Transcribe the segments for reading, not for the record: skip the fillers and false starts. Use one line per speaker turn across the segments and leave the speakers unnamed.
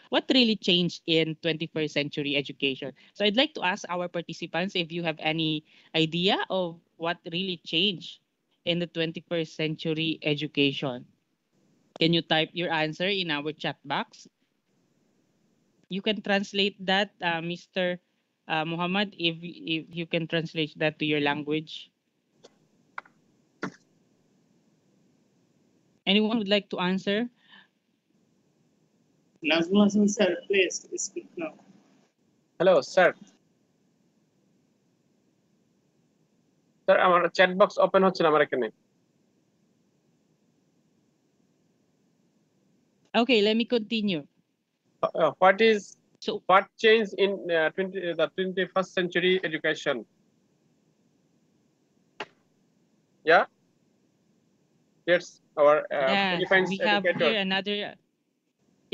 What really changed in 21st century education? So I'd like to ask our participants if you have any idea of what really changed in the 21st century education. Can you type your answer in our chat box? You can translate that, Mr. Muhammad, if you can translate that to your language. Anyone would like to answer?
Nazmul Hasan sir, please speak now.
Hello, sir. Sir, আমার chat box open হচ্ছে না আমার এখানে।
Okay, let me continue.
What changed in the 21st century education? Yeah, that's our Philippines
we have
educator.
here another.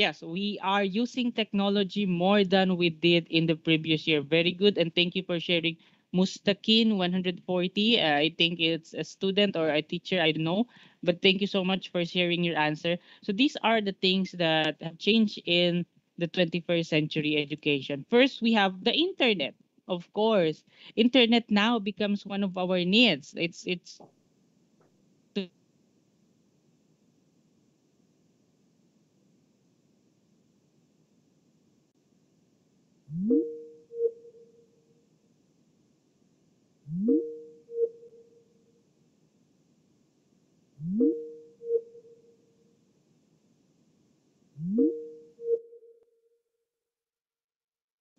Yes, we are using technology more than we did in the previous year. Very good, and thank you for sharing. Mustakin 140. I think it's a student or a teacher. I don't know, but thank you so much for sharing your answer. So these are the things that have changed in the 21st century education. First, we have the internet. Of course, internet now becomes one of our needs. It's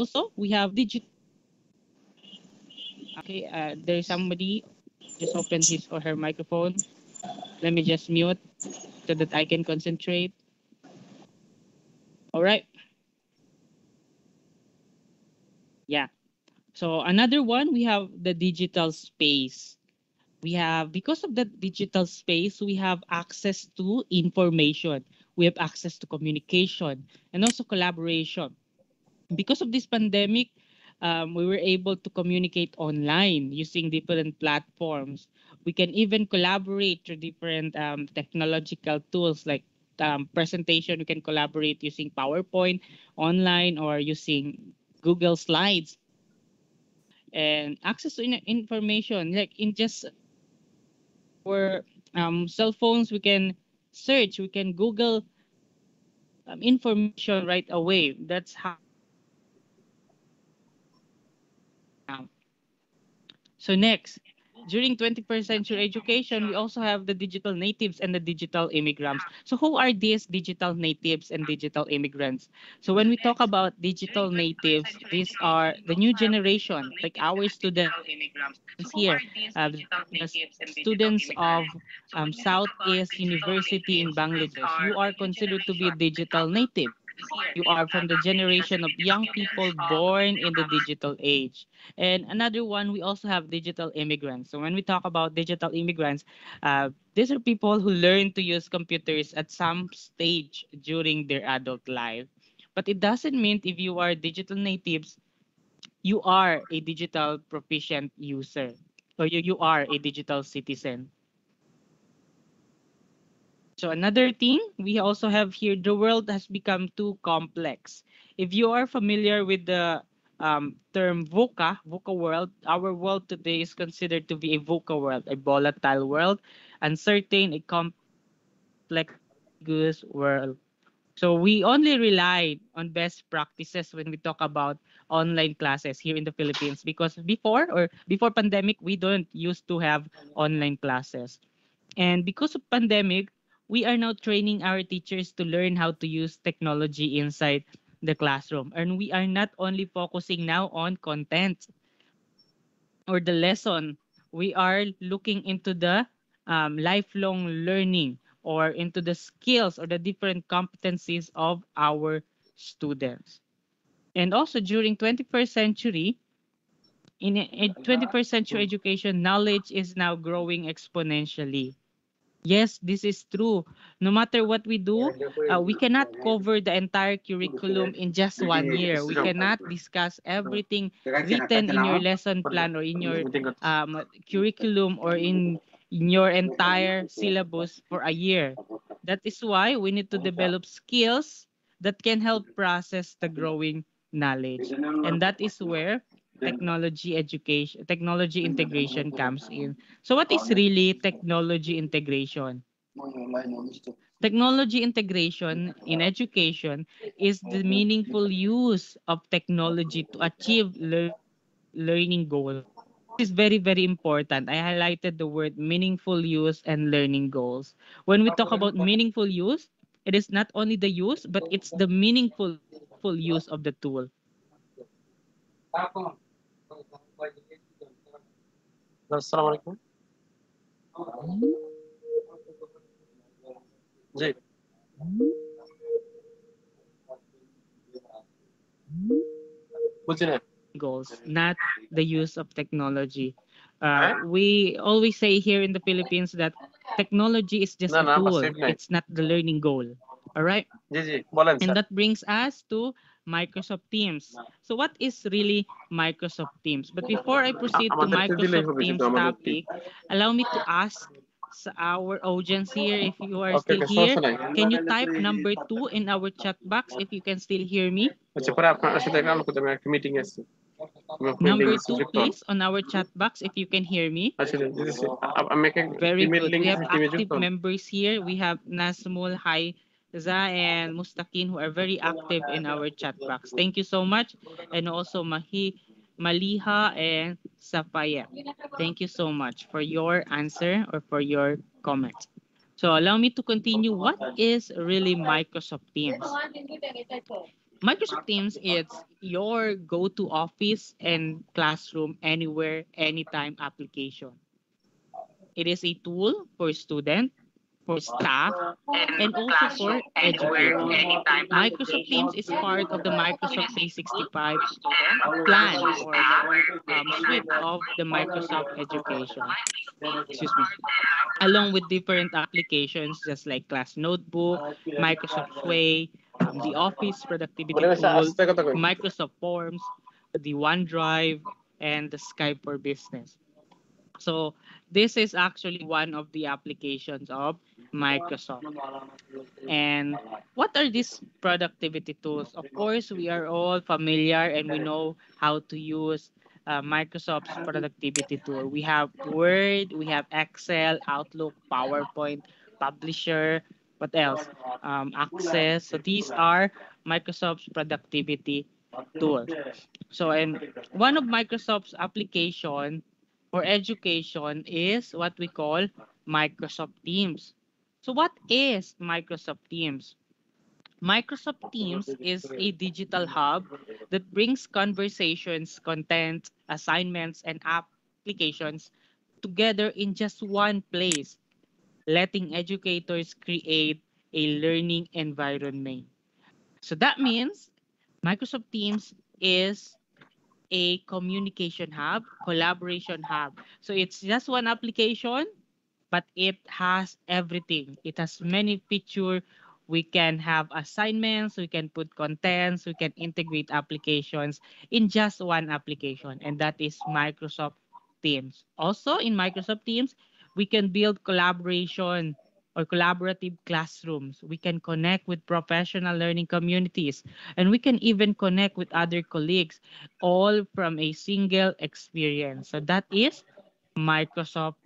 also we have digital. Okay, there's somebody just opened his or her microphone. Let me just mute so that I can concentrate. All right. Yeah. So another one, we have the digital space. We have, because of the digital space, we have access to information. We have access to communication and also collaboration. Because of this pandemic, we were able to communicate online using different platforms. We can even collaborate through different technological tools like presentation. We can collaborate using PowerPoint online or using Google Slides, and access to information like in just our cell phones. We can search, we can Google information right away. That's how. So next, during 21st century education, we also have the digital natives and the digital immigrants. So who are these digital natives and digital immigrants? So when we talk about digital natives, these are the new generation, like our students here, the students of Southeast University in Bangladesh. You are considered to be a digital native. You are from the generation of young people born in the digital age. And another one, we also have digital immigrants. So when we talk about digital immigrants, these are people who learn to use computers at some stage during their adult life. But it doesn't mean if you are digital natives, you are a digital proficient user, or you are a digital citizen. So another thing we also have here, the world has become too complex. If you are familiar with the term VUCA world, our world today is considered to be a VUCA world, a volatile world, uncertain, a complex, ambiguous world. So we only rely on best practices when we talk about online classes here in the Philippines, because before pandemic, we don't used to have online classes. And because of pandemic, we are now training our teachers to learn how to use technology inside the classroom. And we are not only focusing now on content or the lesson, we are looking into the lifelong learning or into the skills or the different competencies of our students. And also during 21st century, in 21st century education, knowledge is now growing exponentially. Yes, this is true. No matter what we do, we cannot cover the entire curriculum in just 1 year. We cannot discuss everything written in your lesson plan or in your curriculum or in your entire syllabus for a year. That is why we need to develop skills that can help process the growing knowledge. And that is where technology integration comes in. So what is really technology integration? Technology integration in education is the meaningful use of technology to achieve learning goals. This is very, very important. I highlighted the word meaningful use and learning goals. When we talk about meaningful use, it is not only the use, but it's the meaningful use of the tool.
Assalamualaikum. जी बुझी ना
Goals, not the use of technology.
हैं
We always say here in the Philippines that technology is just
ना
a
ना बस
tool.
Safe नहीं
It's not the learning goal. All right.
जी बोलें
And
sir
that brings us to Microsoft Teams. So what is really Microsoft Teams? But before I proceed to
আমাদেরকে দিলেই
Microsoft
হবে শুধু
Teams
আমাদের কি
topic, allow me to ask our audience here, if you are
okay
still
okay
here,
সমস্যা নাই
can you type number 2 in our chat box if you can still hear me?
আচ্ছা পরে আপনার সাথে আলো করতে আমি একটা মিটিং আছে আমি মিটিং
Number
এসে
2,
যুক্ত হন
please, on our chat box if you can hear me.
আসলে দিতেছি আমি একটা
Very
email
good.
Link
We have
দিতেছি টিমে যুক্ত
active
হন
members here. We have Nasmul, Haiza, and Mustakin who are very active in our chat box. Thank you so much. And also Maliha and Safaya. Thank you so much for your answer or for your comment. So allow me to continue. What is really Microsoft Teams? Microsoft Teams is your go-to office and classroom anywhere, anytime application. It is a tool for students, for staff, and also for educators. Microsoft Teams is part of the Microsoft 365 plan or suite of the Microsoft Education. Excuse me. Along with different applications just like Class Notebook, Microsoft Sway, the Office
বলে
Productivity
বেশি
Tool,
আস্তে কথা কই
Microsoft Forms, the OneDrive, and the Skype for Business. So this is actually one of the applications of Microsoft. And what are these productivity tools? Of course, we are all familiar and we know how to use Microsoft's productivity tool. We have Word, we have Excel, Outlook, PowerPoint, Publisher, what else? Access. So these are Microsoft's productivity tools. So, and one of Microsoft's application for education is what we call Microsoft Teams. So, what is Microsoft Teams? Microsoft Teams is a digital hub that brings conversations, content, assignments, and applications together in just one place, letting educators create a learning environment. So that means Microsoft Teams is a communication hub, collaboration hub. So it's just one application, but it has everything. It has many features. We can have assignments, we can put contents, we can integrate applications in just one application, and that is Microsoft Teams. Also, in Microsoft Teams, we can build collaboration or collaborative classrooms. We can connect with professional learning communities, and we can even connect with other colleagues, all from a single experience. So that is Microsoft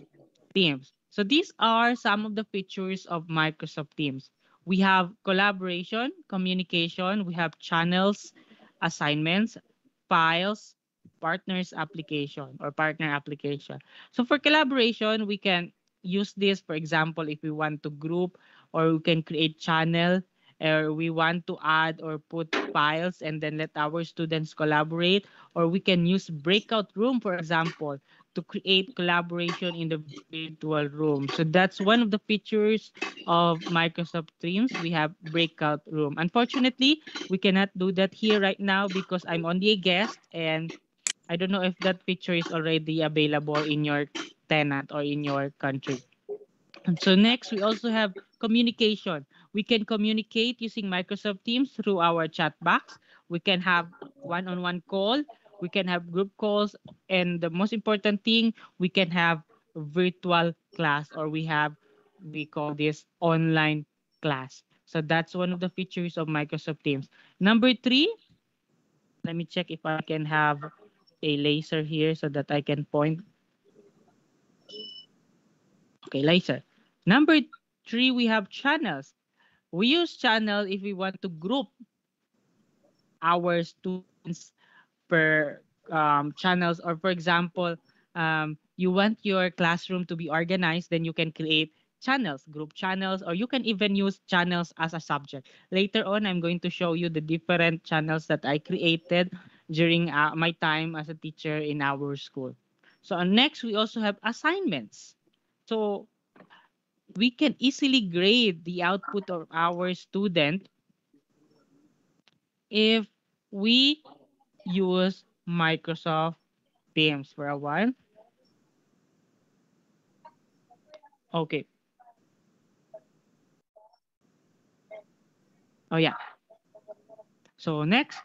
Teams. So these are some of the features of Microsoft Teams. We have collaboration, communication, we have channels, assignments, files, partners application or partner application. So for collaboration, we can use this, for example, if we want to group or we can create channel or we want to add or put files and then let our students collaborate, or we can use breakout room, for example, to create collaboration in the virtual room. So that's one of the features of Microsoft Teams. We have breakout room. Unfortunately, we cannot do that here right now because I'm only a guest and I don't know if that feature is already available in your tenant or in your country. And so next, we also have communication. We can communicate using Microsoft Teams through our chat box. We can have one-on-one call. We can have group calls. And the most important thing, we can have virtual class or we call this online class. So that's one of the features of Microsoft Teams. Number three, let me check if I can have a laser here so that I can point. Okay, laser. Number three, we have channels. We use channel if we want to group our students per channels, or for example, you want your classroom to be organized, then you can create channels, group channels, or you can even use channels as a subject. Later on, I'm going to show you the different channels that I created during my time as a teacher in our school. So next, we also have assignments. So we can easily grade the output of our student if we use Microsoft Teams for a while. Okay. Oh yeah. So next,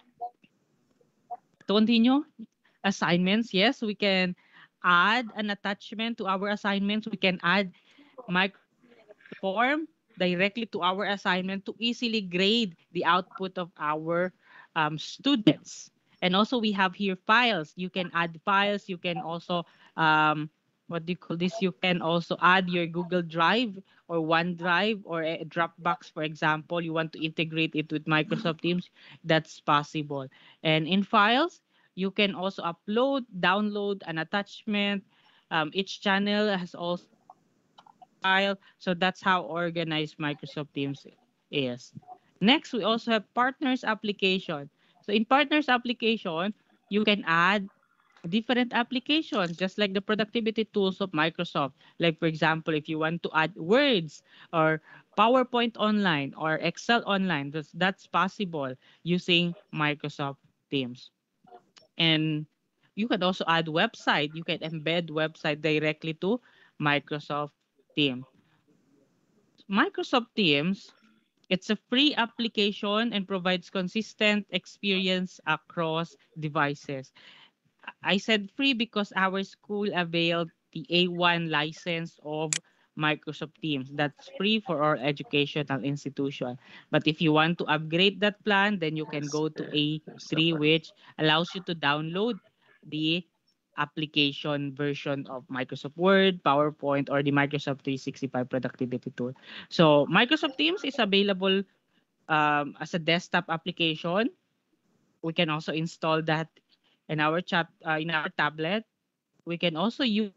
to continue, assignments. Yes, we can add an attachment to our assignments. We can add Microsoft form directly to our assignment to easily grade the output of our students. And also we have here files. You can add files. You can also what do you call this? You can also add your Google Drive or OneDrive or a Dropbox, for example. You want to integrate it with Microsoft Teams. That's possible. And in files, you can also upload, download an attachment. Each channel has also file. So that's how organized Microsoft Teams is. Next, we also have partners application. So in partners application, you can add different applications, just like the productivity tools of Microsoft. Like for example, if you want to add Words or PowerPoint online or Excel online, that's possible using Microsoft Teams. And you can also add website. You can embed website directly to Microsoft Teams. Microsoft Teams, it's a free application and provides consistent experience across devices. I said free because our school availed the A1 license of Microsoft Teams. That's free for our educational institution. But if you want to upgrade that plan, then you can go to A3, which allows you to download the application version of Microsoft Word, PowerPoint, or the Microsoft 365 productivity tool. So Microsoft Teams is available as a desktop application. We can also install that in our tablet. We can also use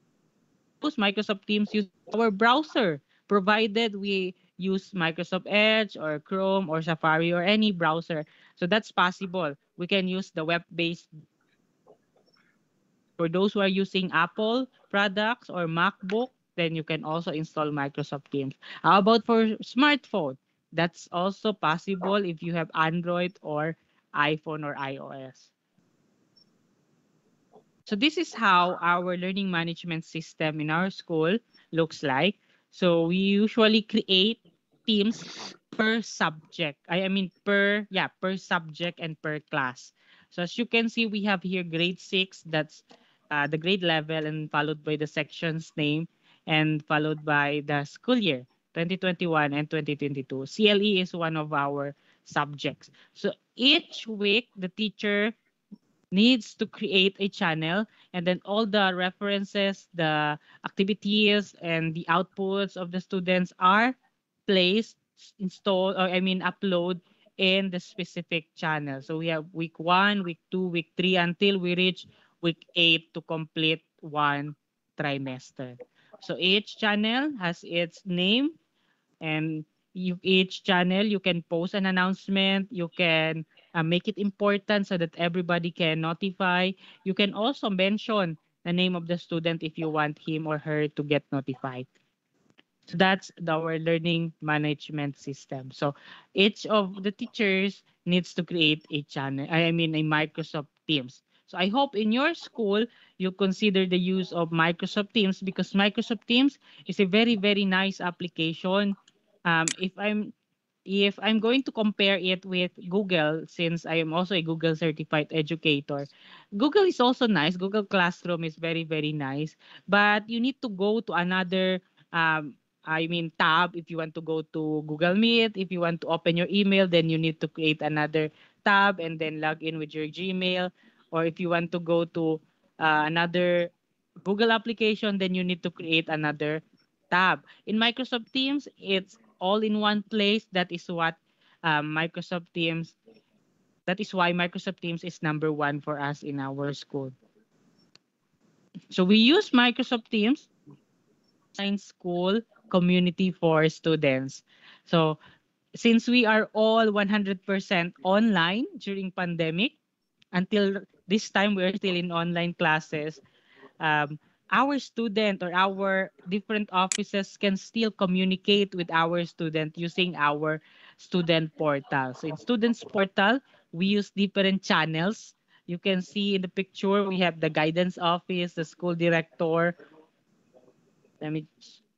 Microsoft Teams using our browser, provided we use Microsoft Edge or Chrome or Safari or any browser. So that's possible. We can use the web-based. For those who are using Apple products or MacBook, then you can also install Microsoft Teams. How about for smartphone? That's also possible if you have Android or iPhone or iOS. So this is how our learning management system in our school looks like. So we usually create teams per subject. I mean per subject and per class. So as you can see, we have here grade 6, that's the grade level, and followed by the section's name, and followed by the school year 2021 and 2022. CLE is one of our subjects. So each week the teacher needs to create a channel, and then all the references, the activities, and the outputs of the students are placed, installed, or I mean upload in the specific channel. So we have week 1, week 2, week 3 until we reach week 8 to complete one trimester. So each channel has its name, and each channel you can post an announcement. You can make it important so that everybody can notify. You can also mention the name of the student if you want him or her to get notified. So that's our learning management system. So each of the teachers needs to create a channel, I mean a Microsoft Teams. So I hope in your school you consider the use of Microsoft Teams, because Microsoft Teams is a very, very nice application. If I'm going to compare it with Google, since I am also a Google certified educator, Google is also nice. Google Classroom is very, very nice, but you need to go to another um, I mean tab. If you want to go to Google Meet, if you want to open your email, then you need to create another tab and then log in with your Gmail. Or if you want to go to another Google application, then you need to create another tab. In Microsoft Teams, it's all in one place. That is what Microsoft Teams. That is why Microsoft Teams is number one for us in our school. So we use Microsoft Teams online school community for students. So since we are all 100% online during pandemic, until this time we are still in online classes, um, our student or our different offices can still communicate with our student using our student portal. So in students portal, we use different channels. You can see in the picture, we have the guidance office, the school director, let me,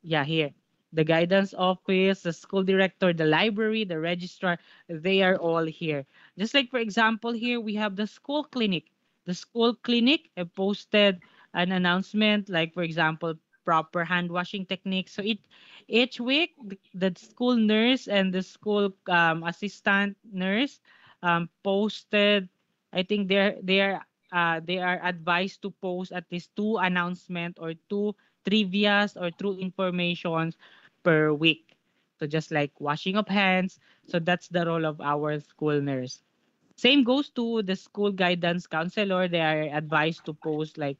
yeah, here. The guidance office, the school director, the library, the registrar, they are all here. Just like, for example, here we have the school clinic. The school clinic have posted an announcement, like, for example, proper hand washing techniques. So each week, the school nurse and the school assistant nurse posted, I think they are advised to post at least two announcement or two trivias or true informations per week. So just like washing of hands. So that's the role of our school nurse. Same goes to the school guidance counselor. They are advised to post like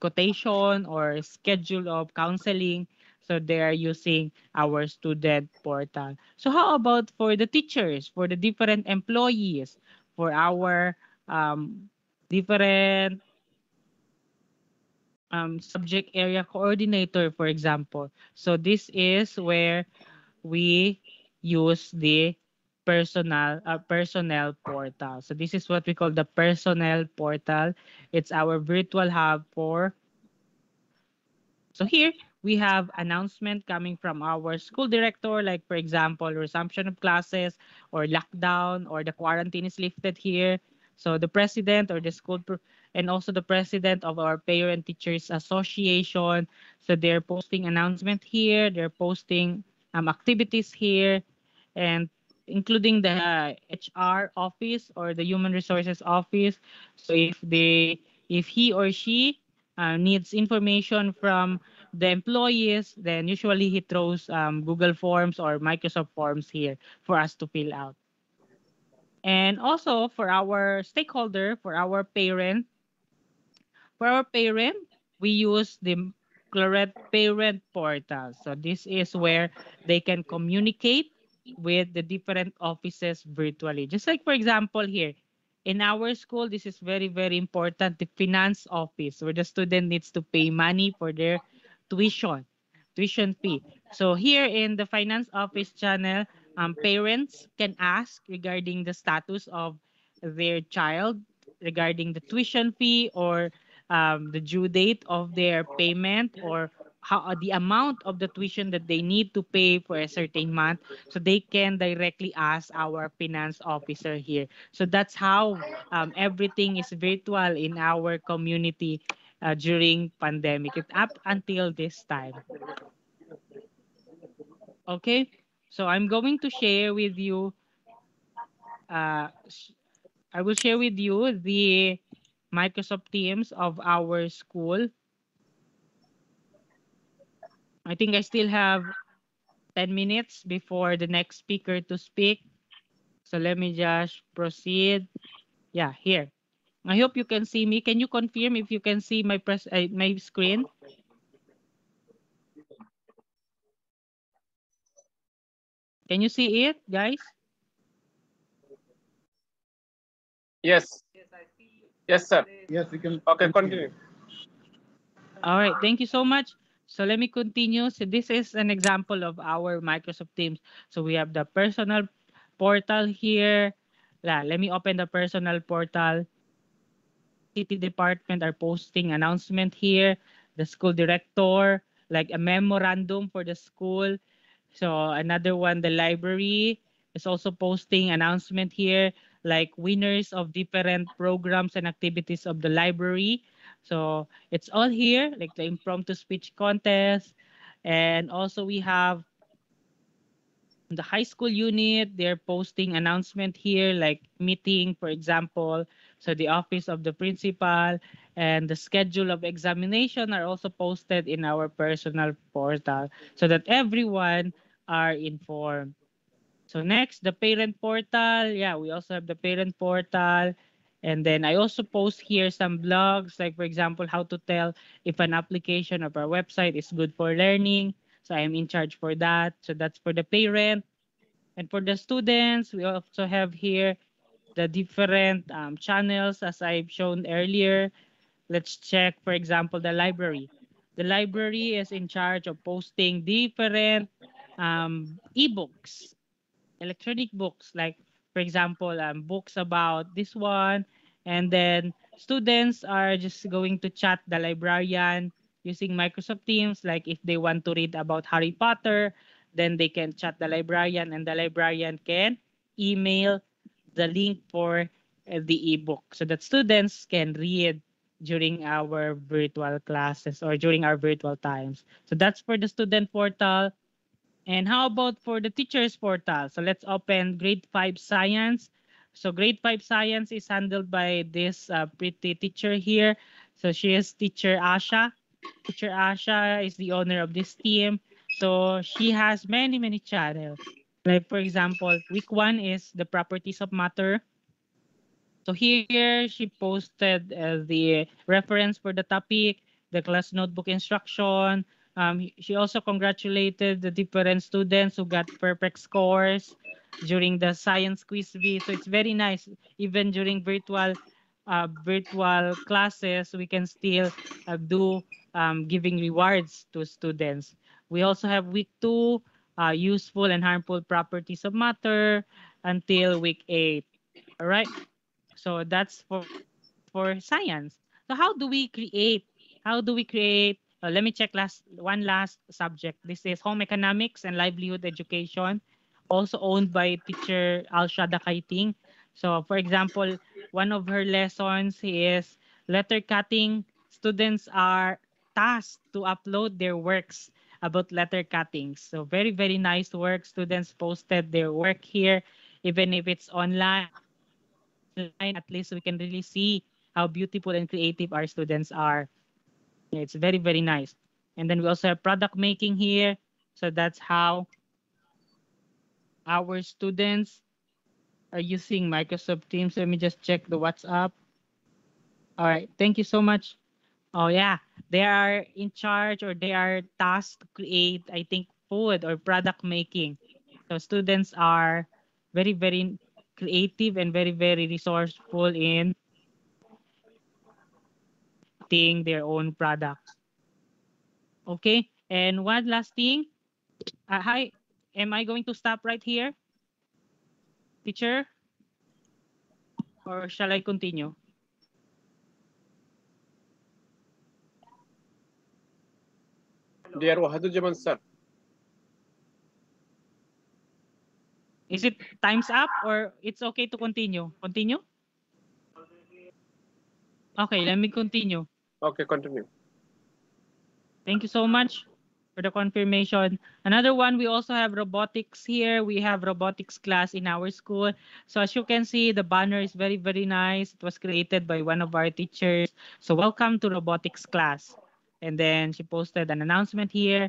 quotation or schedule of counseling. So they are using our student portal. So how about for the teachers, for the different employees, for our different subject area coordinator, for example. So this is where we use the personnel portal. So this is what we call the personnel portal. It's our virtual hub for. So here we have announcement coming from our school director, like for example, resumption of classes or lockdown or the quarantine is lifted here. So the president or the and also the president of our parent teachers association. So they're posting announcement here. They're posting activities here, and including the HR office or the human resources office. So if he or she needs information from the employees, then usually he throws Google Forms or Microsoft Forms here for us to fill out. And also for our stakeholder, for our parent, we use the Claret Parent Portal. So this is where they can communicate with the different offices virtually. Just like, for example, here, in our school, this is very, very important, the finance office, where the student needs to pay money for their tuition, tuition fee. So here in the finance office channel, parents can ask regarding the status of their child, regarding the tuition fee or the due date of their payment, or how the amount of the tuition that they need to pay for a certain month, so they can directly ask our finance officer here. So that's how everything is virtual in our community during pandemic. It up until this time. Okay, so I'm going to share with you. Uh, I will share with you the Microsoft Teams of our school. I think I still have 10 minutes before the next speaker to speak. So let me just proceed. Yeah, here. I hope you can see me. Can you confirm if you can see my screen? Can you see it, guys?
Yes. Yes, sir.
Yes, we can
Okay,
continue.
continue.
All right, thank you so much. So let me continue. So this is an example of our Microsoft Teams. So we have the personal portal here. Let me open the personal portal. City department are posting announcement here. The school director, like a memorandum for the school. So another one, the library is also posting announcement here, like winners of different programs and activities of the library. So it's all here, like the impromptu speech contest. And also we have the high school unit, they're posting announcement here like meeting, for example. So the office of the principal and the schedule of examination are also posted in our personal portal so that everyone are informed. So next, the parent portal. Yeah, we also have the parent portal. And then I also post here some blogs, like for example, how to tell if an application of our website is good for learning. So I am in charge for that. So that's for the parent. And for the students, we also have here the different channels as I've shown earlier. Let's check, for example, the library. The library is in charge of posting different ebooks, electronic books, like for example, books about this one. And then students are just going to chat the librarian using Microsoft Teams. Like if they want to read about Harry Potter, then they can chat the librarian and the librarian can email the link for the ebook so that students can read during our virtual classes or during our virtual times. So that's for the student portal. And how about for the teachers portal? So let's open grade 5 science. So grade 5 science is handled by this pretty teacher here. So she is teacher Asha. Teacher Asha is the owner of this team. So she has many channels. Like for example, week 1 is the properties of matter. So here she posted the reference for the topic, the class notebook instruction. She also congratulated the different students who got perfect scores during the science quiz bee. So it's very nice. Even during virtual classes, we can still do giving rewards to students. We also have week 2, useful and harmful properties of matter until week 8. All right. So that's for science. So how do we create? How do we create? Let me check last subject. This is home economics and livelihood education, also owned by teacher Alshada Kaiting. So for example, one of her lessons is letter cutting. Students are tasked to upload their works about letter cutting. So very nice work. Students posted their work here, even if it's online. At least we can really see how beautiful and creative our students are. Yeah, it's very nice. And then we also have product making here. So that's how our students are using Microsoft Teams. Let me just check the WhatsApp. All right, thank you so much. Oh yeah, they are in charge or they are tasked to create, I think, food or product making. So students are very creative and very resourceful in creating their own products. Okay, and one last thing. Hi, am I going to stop right here, teacher, or shall I continue?
Dear Wahadujaman sir.
Is it time's up or it's okay to continue? Continue? Okay, let me continue.
Okay, continue.
Thank you so much for the confirmation. Another one, we also have robotics here. We have robotics class in our school. So as you can see, the banner is very nice. It was created by one of our teachers. So welcome to robotics class. And then she posted an announcement here.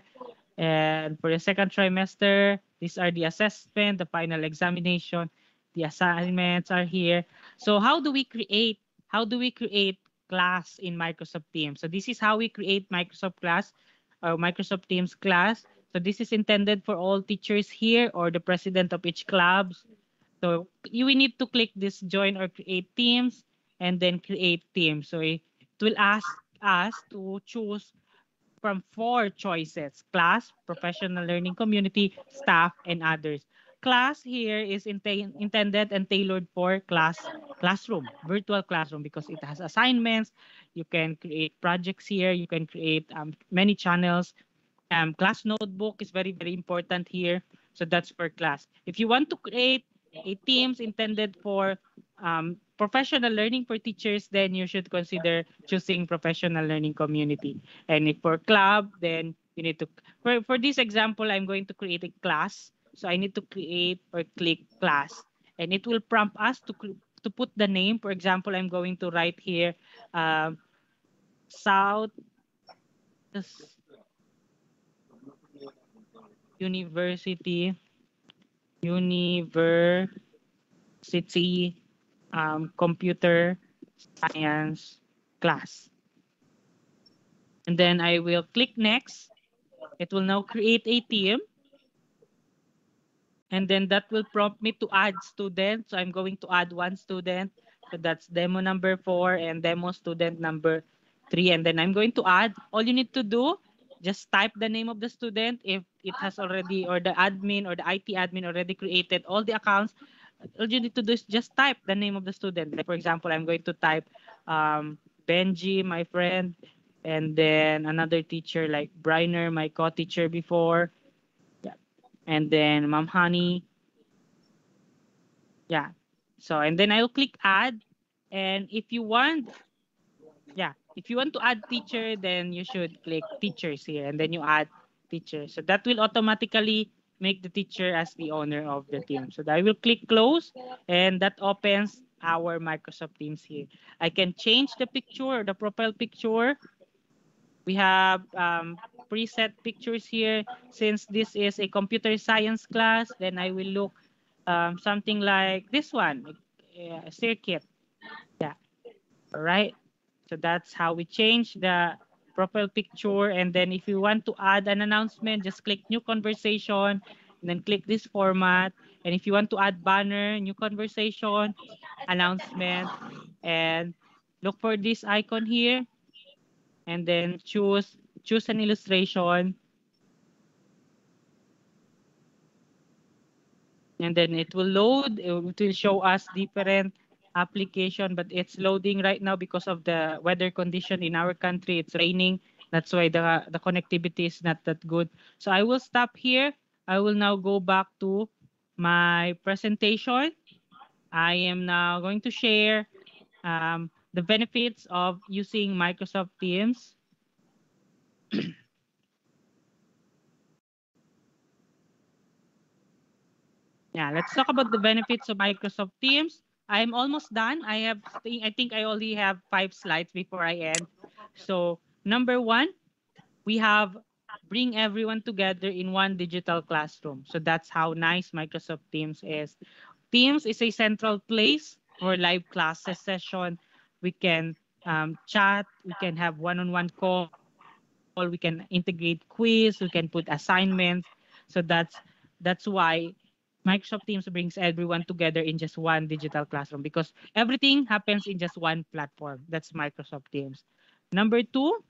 And for the second trimester, these are the assessment, the final examination, the assignments are here. So how do we create? How do we create class in Microsoft Teams? So this is how we create Microsoft class or Microsoft Teams class. So this is intended for all teachers here or the president of each clubs. So you will need to click this join or create teams and then create teams. So it will ask us to choose from 4 choices: class, professional learning community, staff, and others. Class here is intended and tailored for classroom, virtual classroom, because it has assignments. You can create projects here. You can create many channels. Class notebook is very important here. So that's for class. If you want to create a teams intended for professional learning for teachers, then you should consider choosing professional learning community. And if for club, then you need to, for this example, I'm going to create a class. So I need to create or click class, and it will prompt us to put the name. For example, I'm going to write here, South University University Computer Science class. And then I will click next. It will now create a team. And then that will prompt me to add students. So I'm going to add one student. So that's demo number 4 and demo student number 3. And then I'm going to add. All you need to do, just type the name of the student. If it has already, or the admin or the IT admin already created all the accounts, all you need to do is just type the name of the student. Like for example, I'm going to type Benji, my friend, and then another teacher like Briner, my co-teacher before. Yeah. And then Ma'am Honey. Yeah. So, and then I'll click add. And if you want, yeah, if you want to add teacher, then you should click teachers here and then you add teacher. So that will automatically make the teacher as the owner of the team. So I will click close and that opens our Microsoft Teams here. I can change the picture, the profile picture. We have preset pictures here. Since this is a computer science class, then I will look something like this one, a circuit. Yeah. All right. So that's how we change the profile picture. And then if you want to add an announcement, just click new conversation and then click this format. And if you want to add banner, new conversation, announcement, and look for this icon here and then choose an illustration. And then it will load. It will show us different application, but it's loading right now because of the weather condition in our country. It's raining. That's why the connectivity is not that good. So I will stop here. I will now go back to my presentation. I am now going to share the benefits of using Microsoft Teams. Yeah, let's talk about the benefits of Microsoft Teams. I'm almost done. I think I only have 5 slides before I end. So, number 1, we have bring everyone together in one digital classroom. So that's how nice Microsoft Teams is. Teams is a central place for live classes session. We can chat, we can have one-on-one call, we can integrate quiz, we can put assignments. So that's why Microsoft Teams brings everyone together in just one digital classroom because everything happens in just one platform. That's Microsoft Teams. Number 2,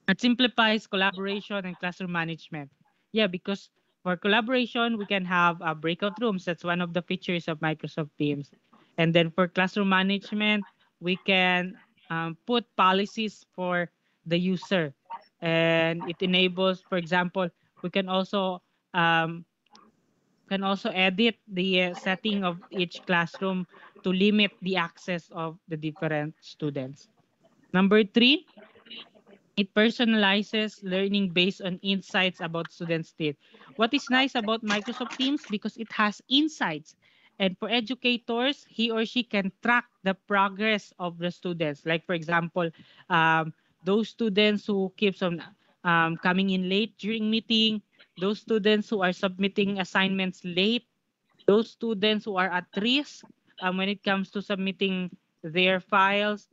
it simplifies collaboration and classroom management. Yeah, because for collaboration, we can have breakout rooms. That's one of the features of Microsoft Teams. And then for classroom management, we can put policies for the user. And it enables, for example, we um, can also edit the setting of each classroom to limit the access of the different students. Number 3, it personalizes learning based on insights about students' need. What is nice about Microsoft Teams because it has insights. And for educators, he or she can track the progress of the students. Like for example, um, those students who keeps on coming in late during meeting, those students who are submitting assignments late, those students who are at risk when it comes to submitting their files,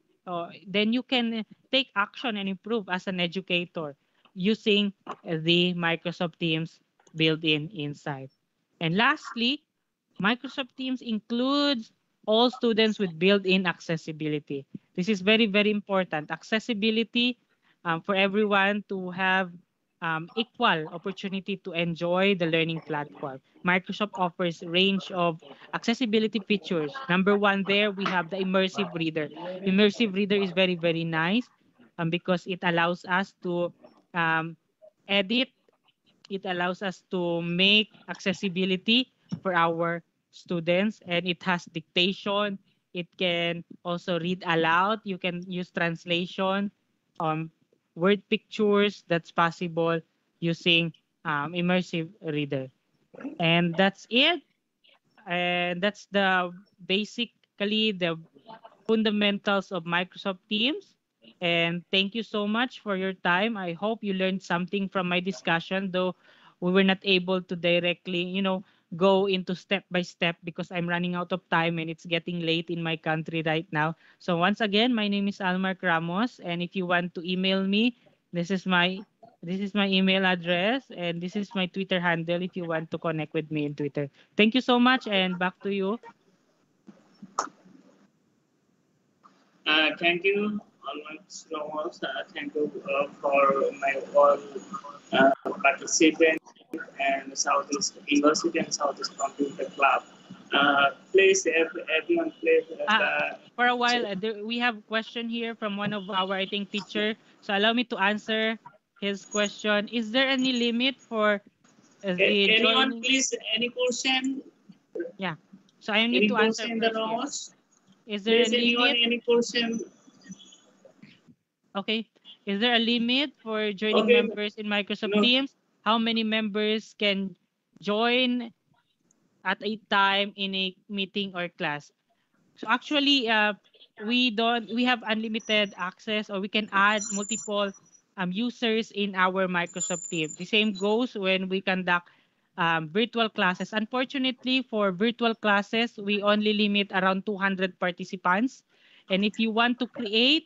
then you can take action and improve as an educator using the Microsoft Teams built-in insight. And lastly, Microsoft Teams includes all students with built-in accessibility. This is very, very important. Accessibility for everyone to have equal opportunity to enjoy the learning platform. Microsoft offers range of accessibility features. Number 1 there, we have the immersive reader. Immersive reader is very, very nice because it allows us to um, edit. It allows us to make accessibility for our students, and it has dictation. It can also read aloud. You can use translation. Um, word pictures that's possible using immersive reader. And that's it. And that's the basically the fundamentals of Microsoft Teams. And thank you so much for your time. I hope you learned something from my discussion, though we were not able to directly, go into step by step because I'm running out of time and it's getting late in my country right now. So once again, my name is Almar Ramos, and if you want to email me, this is my this is my email address and this is my Twitter handle if you want to connect with me in Twitter. Thank you so much and back to you.
Thank you, Almas Ramos. Thank you for my all participant and Southeast University and Southeast Computer Club. Please, everyone, please.
For a while, we have question here from one of our, I think, teacher. So allow me to answer his question. Is there any limit for the
Anyone,
joining?
please, any question?
Yeah. So I need
Any
to answer
question in the
first here.
notes?
Is there a
Please, anyone,
limit?
any question?
Okay. Is there a limit for joining
Okay,
members in Microsoft
no.
Teams? How many members can join at a time in a meeting or class? So actually, we have unlimited access, or we can add multiple users in our Microsoft team. The same goes when we conduct virtual classes. Unfortunately, for virtual classes, we only limit around 200 participants. And if you want to create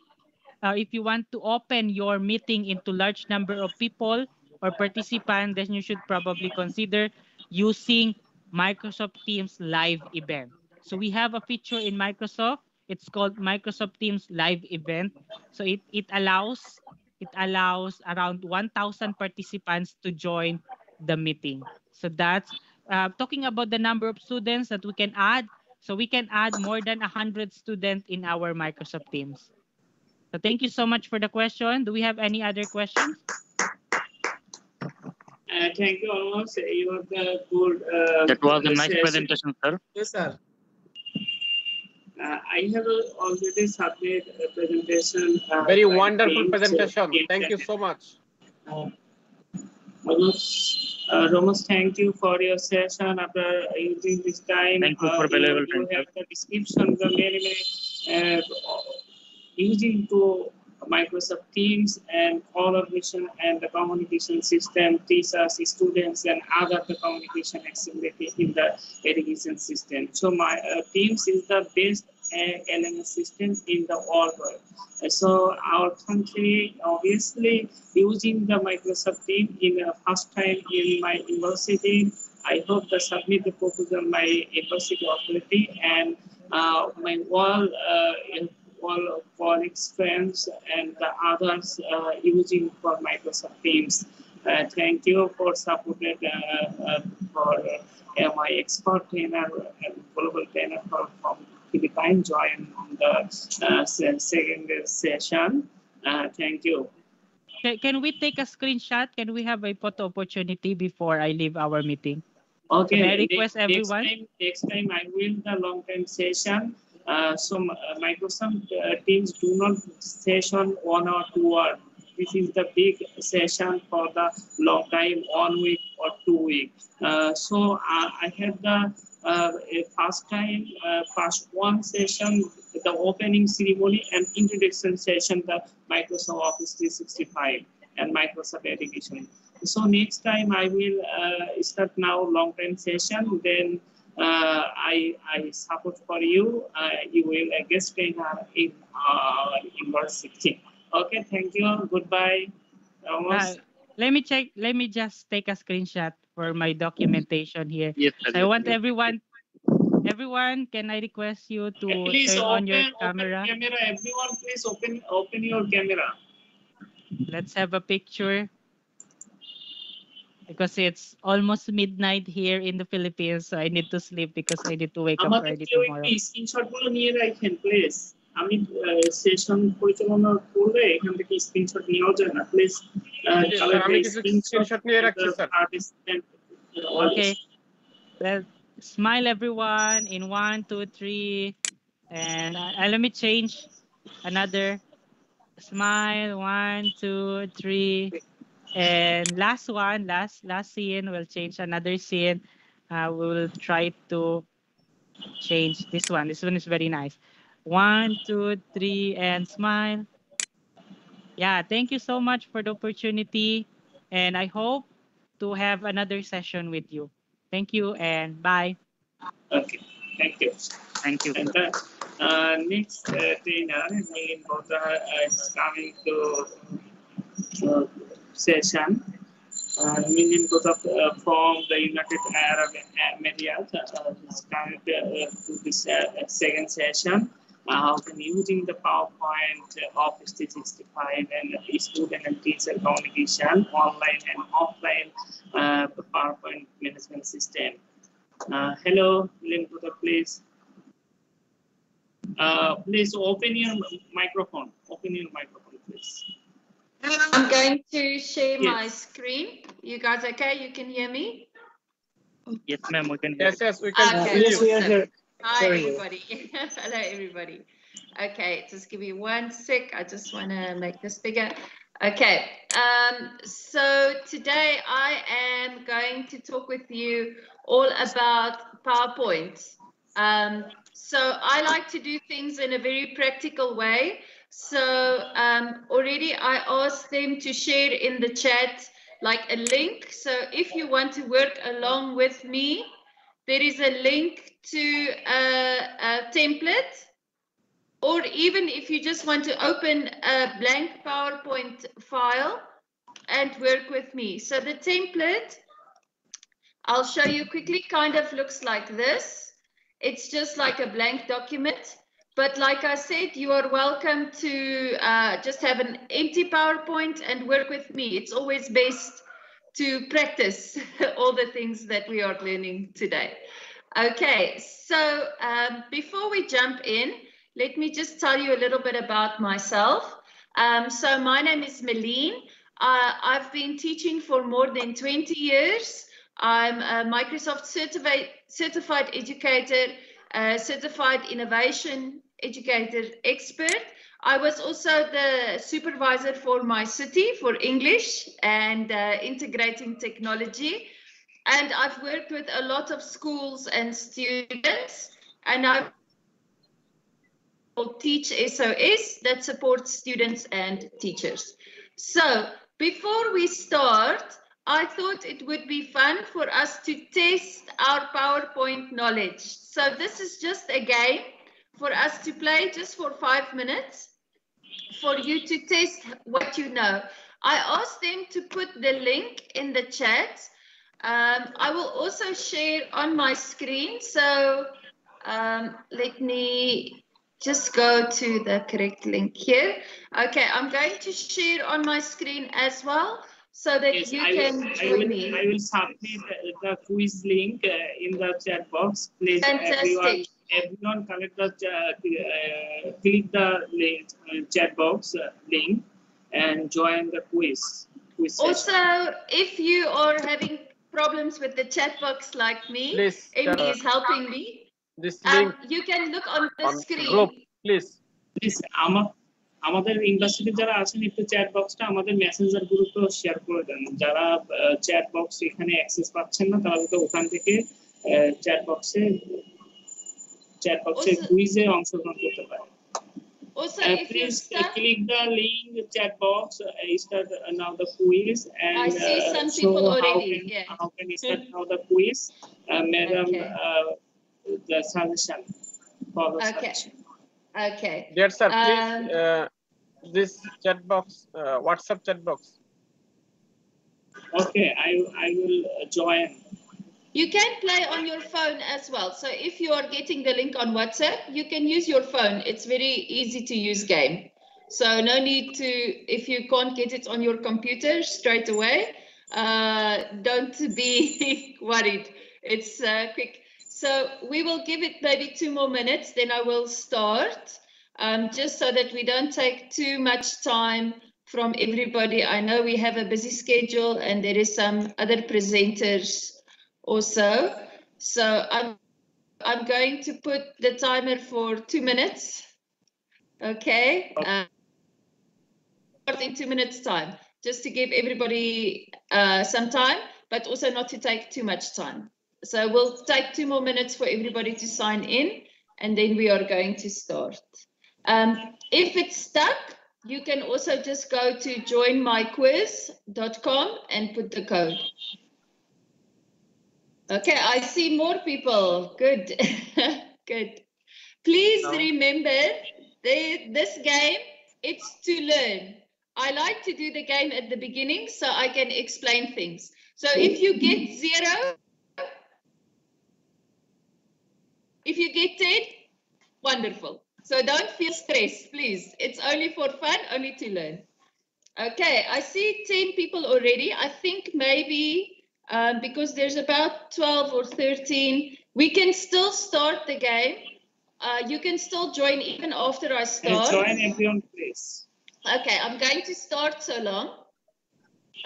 if you want to open your meeting into large number of people or participants, then you should probably consider using Microsoft Teams live event. So we have a feature in Microsoft. It's called Microsoft Teams live event. So it allows around 1,000 participants to join the meeting. So that's talking about the number of students that we can add. So we can add more than 100 students in our Microsoft Teams. So thank you so much for the question. Do we have any other questions?
Thank you, Almas. You have the good.
That was a nice
session.
presentation, sir.
Yes, sir.
I have already submitted a presentation.
Very
by
wonderful
Teams,
presentation.
Teams
Thank you
and,
so much.
Ramos, thank you for your session. After using this time,
Thank you for valuable time,
you have
sir.
the description, the many using to Microsoft Teams and collaboration and the communication system, teachers, students, and other the communication accessibility in the education system. So my Teams is the best LMS system in the world. So our country obviously using the Microsoft Teams in the first time in my university. I hope to submit the proposal my university authority and my all colleagues, friends, and the others using for Microsoft Teams. Thank you for supported for my expert trainer and global trainer from Philippine join the second session. Thank you.
Can we take a screenshot? Can we have a photo opportunity before I leave our meeting?
Okay,
Can I request everyone?
Next time I will the long time session. So Microsoft Teams do not session 1 or 2 hours. This is the big session for the long time, 1 week or 2 weeks. So I had the first time, first one session, the opening ceremony and introduction session, the Microsoft Office 365 and Microsoft Education. So next time I will start now long time session. Then I support for you. You will guest trainer in university. Okay, thank you. Goodbye. Almost.
Let me check. Let me just take a screenshot for my documentation here.
Yes, sir.
So I
Yes,
want
sir.
everyone, can I request you to
Please
turn on your
open
camera?
camera. Everyone, please open your camera.
Let's have a picture because it's almost midnight here in the Philippines, so I need to sleep because I need to wake up
আমাদের
early
কেউ
tomorrow.
একটু screenshot গুলো নিয়ে রাখেন please আমি session পরিচালনা করলে এখান থেকে স্ক্রিনশট নেওয়া যায় না প্লিজ
স্যার আমি কিছু স্ক্রিনশট নিয়ে রাখছি sir
Okay, let's smile everyone in 1, 2, 3, and let me change another Smile. 1, 2, 3. And last one, last scene. We'll change another scene. We will try to change this one. This one is very nice. 1, 2, 3, and smile. Yeah, thank you so much for the opportunity. And I hope to have another session with you. Thank you and bye.
Okay, thank you.
Thank you,
And
sir.
the next trainer, Milind Botra, is coming to session. Milind Botra from the United Arab Emirates is coming to this second session. How can using the PowerPoint, Office 365, and student and teacher communication, online and offline PowerPoint management system. Hello, Milind Botra, please. Please open your microphone. Open your microphone, please.
I'm going to share my
Yes.
screen. You guys okay? You can hear me?
Yes, ma'am, we can hear.
Yes, yes, we can
Okay,
see
Yes,
you.
we are
awesome.
here.
Hi,
Sorry.
everybody. Hello, everybody. Okay, just give me 1 sec. I just want to make this bigger. Okay, so today I am going to talk with you all about PowerPoint. So I like to do things in a very practical way. So already I asked them to share in the chat like a link. So if you want to work along with me, there is a link to a template, or even if you just want to open a blank PowerPoint file and work with me. So the template, I'll show you quickly, kind of looks like this. It's just like a blank document. But like I said, you are welcome to just have an empty PowerPoint and work with me. It's always best to practice all the things that we are learning today. Okay, so before we jump in, let me just tell you a little bit about myself. So my name is Meline. I've been teaching for more than 20 years. I'm a Microsoft certified educator, certified innovation educator expert. I was also the supervisor for my city for English and integrating technology. And I've worked with a lot of schools and students, and I've Teach SOS that supports students and teachers. So before we start, I thought it would be fun for us to test our PowerPoint knowledge. So this is just a game for us to play just for 5 minutes for you to test what you know. I asked them to put the link in the chat. I will also share on my screen. So let me just go to the correct link here. Okay, I'm going to share on my screen as well so that
Yes,
you can join me.
I will submit the quiz link in the chat box. Please,
Fantastic.
everyone connect the click the link, chat box link and join the quiz session.
Also, if you are having problems with the chat box like me,
Please,
Amy is helping me.
This link
You can look on the
on
screen.
group, please.
Please আমাদের university যারা আছেন একটু chat বক্সটা আমাদের Messenger গ্রুপেও share করে দেন। যারা chat box এখানে access পাচ্ছেন না তারা তো ওখান থেকে চ্যাট বক্সে কুইজে অংশগ্রহণ করতে পারে।
Also, if
please
you're stuck,
click the link chat box. Start now the quiz and
I see some
show
people already.
how can you start now the quiz, madam.
Okay.
The suggestion. Follow
Okay.
suggestion.
Okay.
Dear sir, please this chat box, WhatsApp chat box.
Okay, I will join.
You can play on your phone as well. So if you are getting the link on WhatsApp, you can use your phone. It's very easy to use game. So no need to, if you can't get it on your computer straight away, don't be worried. It's quick. So we will give it maybe 2 more minutes, then I will start, just so that we don't take too much time from everybody. I know we have a busy schedule and there is some other presenters also. So I'm going to put the timer for 2 minutes. Okay. in 2 minutes time, just to give everybody some time, but also not to take too much time. So we'll take 2 more minutes for everybody to sign in, and then we are going to start. If it's stuck, you can also just go to joinmyquiz.com and put the code. Okay, I see more people. Good. Good. Please remember this game, it's to learn. I like to do the game at the beginning so I can explain things. So if you get 0, if you get 10, wonderful. So don't feel stressed, please. It's only for fun, only to learn. Okay, I see 10 people already. I think maybe because there's about 12 or 13, we can still start the game. You can still join even after I start.
Join everyone, please.
Okay, I'm going to start so long.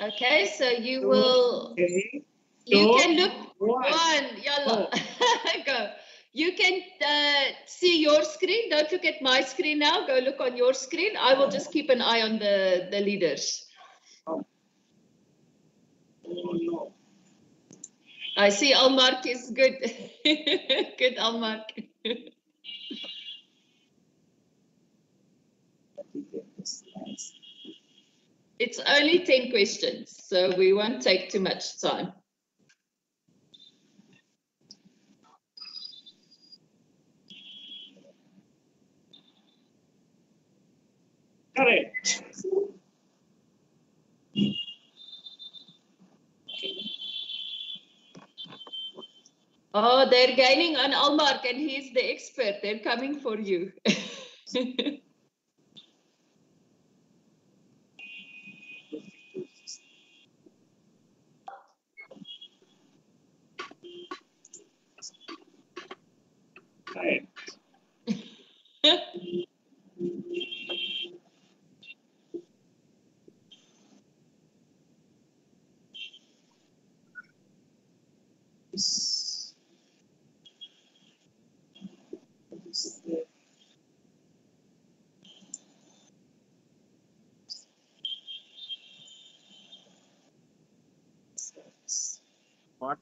Okay, so you will.
Okay.
You can look.
One.
Yalla. Go. You can see your screen. Don't look at my screen now. Go look on your screen. I will just keep an eye on the leaders.
Oh no.
I see Almark is good. Good, Almark. It's only 10 questions, so we won't take too much time.
Correct.
Oh, they're gaining on Almark, and he's the expert. They're coming for you.
Right.
What?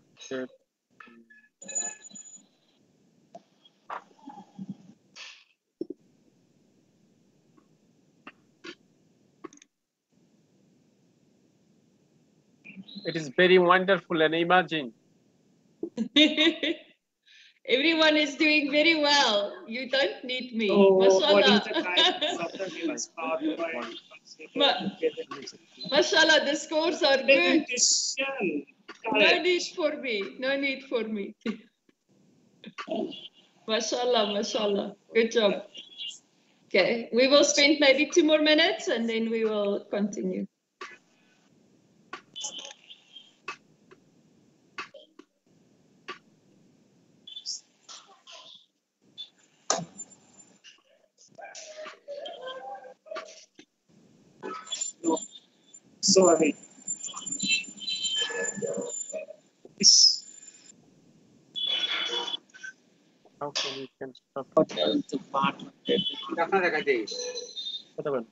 It is very wonderful and imagine.
Everyone is doing very well. You don't need me.
So, what is
Mashallah.
the guidance of the new start
Mashallah, the scores are good.
presentation?
No need for me. No need for me. Mashallah, mashallah. Good job. Okay, we will spend maybe 2 more minutes and then we will continue.
No. Sorry.
How can we stop?
The part of it.
Whatever.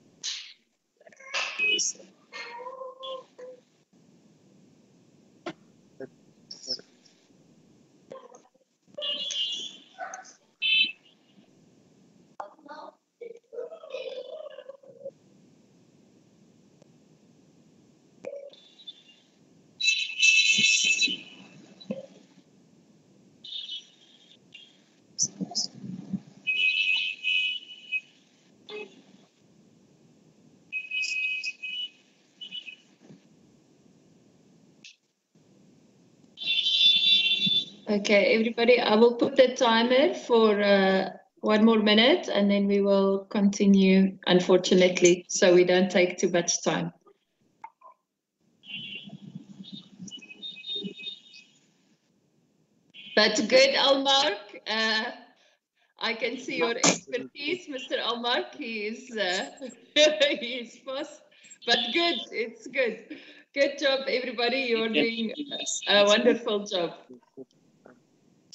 Okay, everybody, I will put the timer for 1 more minute and then we will continue, unfortunately, so we don't take too much time. But good, Almark. I can see your expertise, Mr. Almark. He is he is fast, but good. It's good. Good job, everybody. You're doing a wonderful job.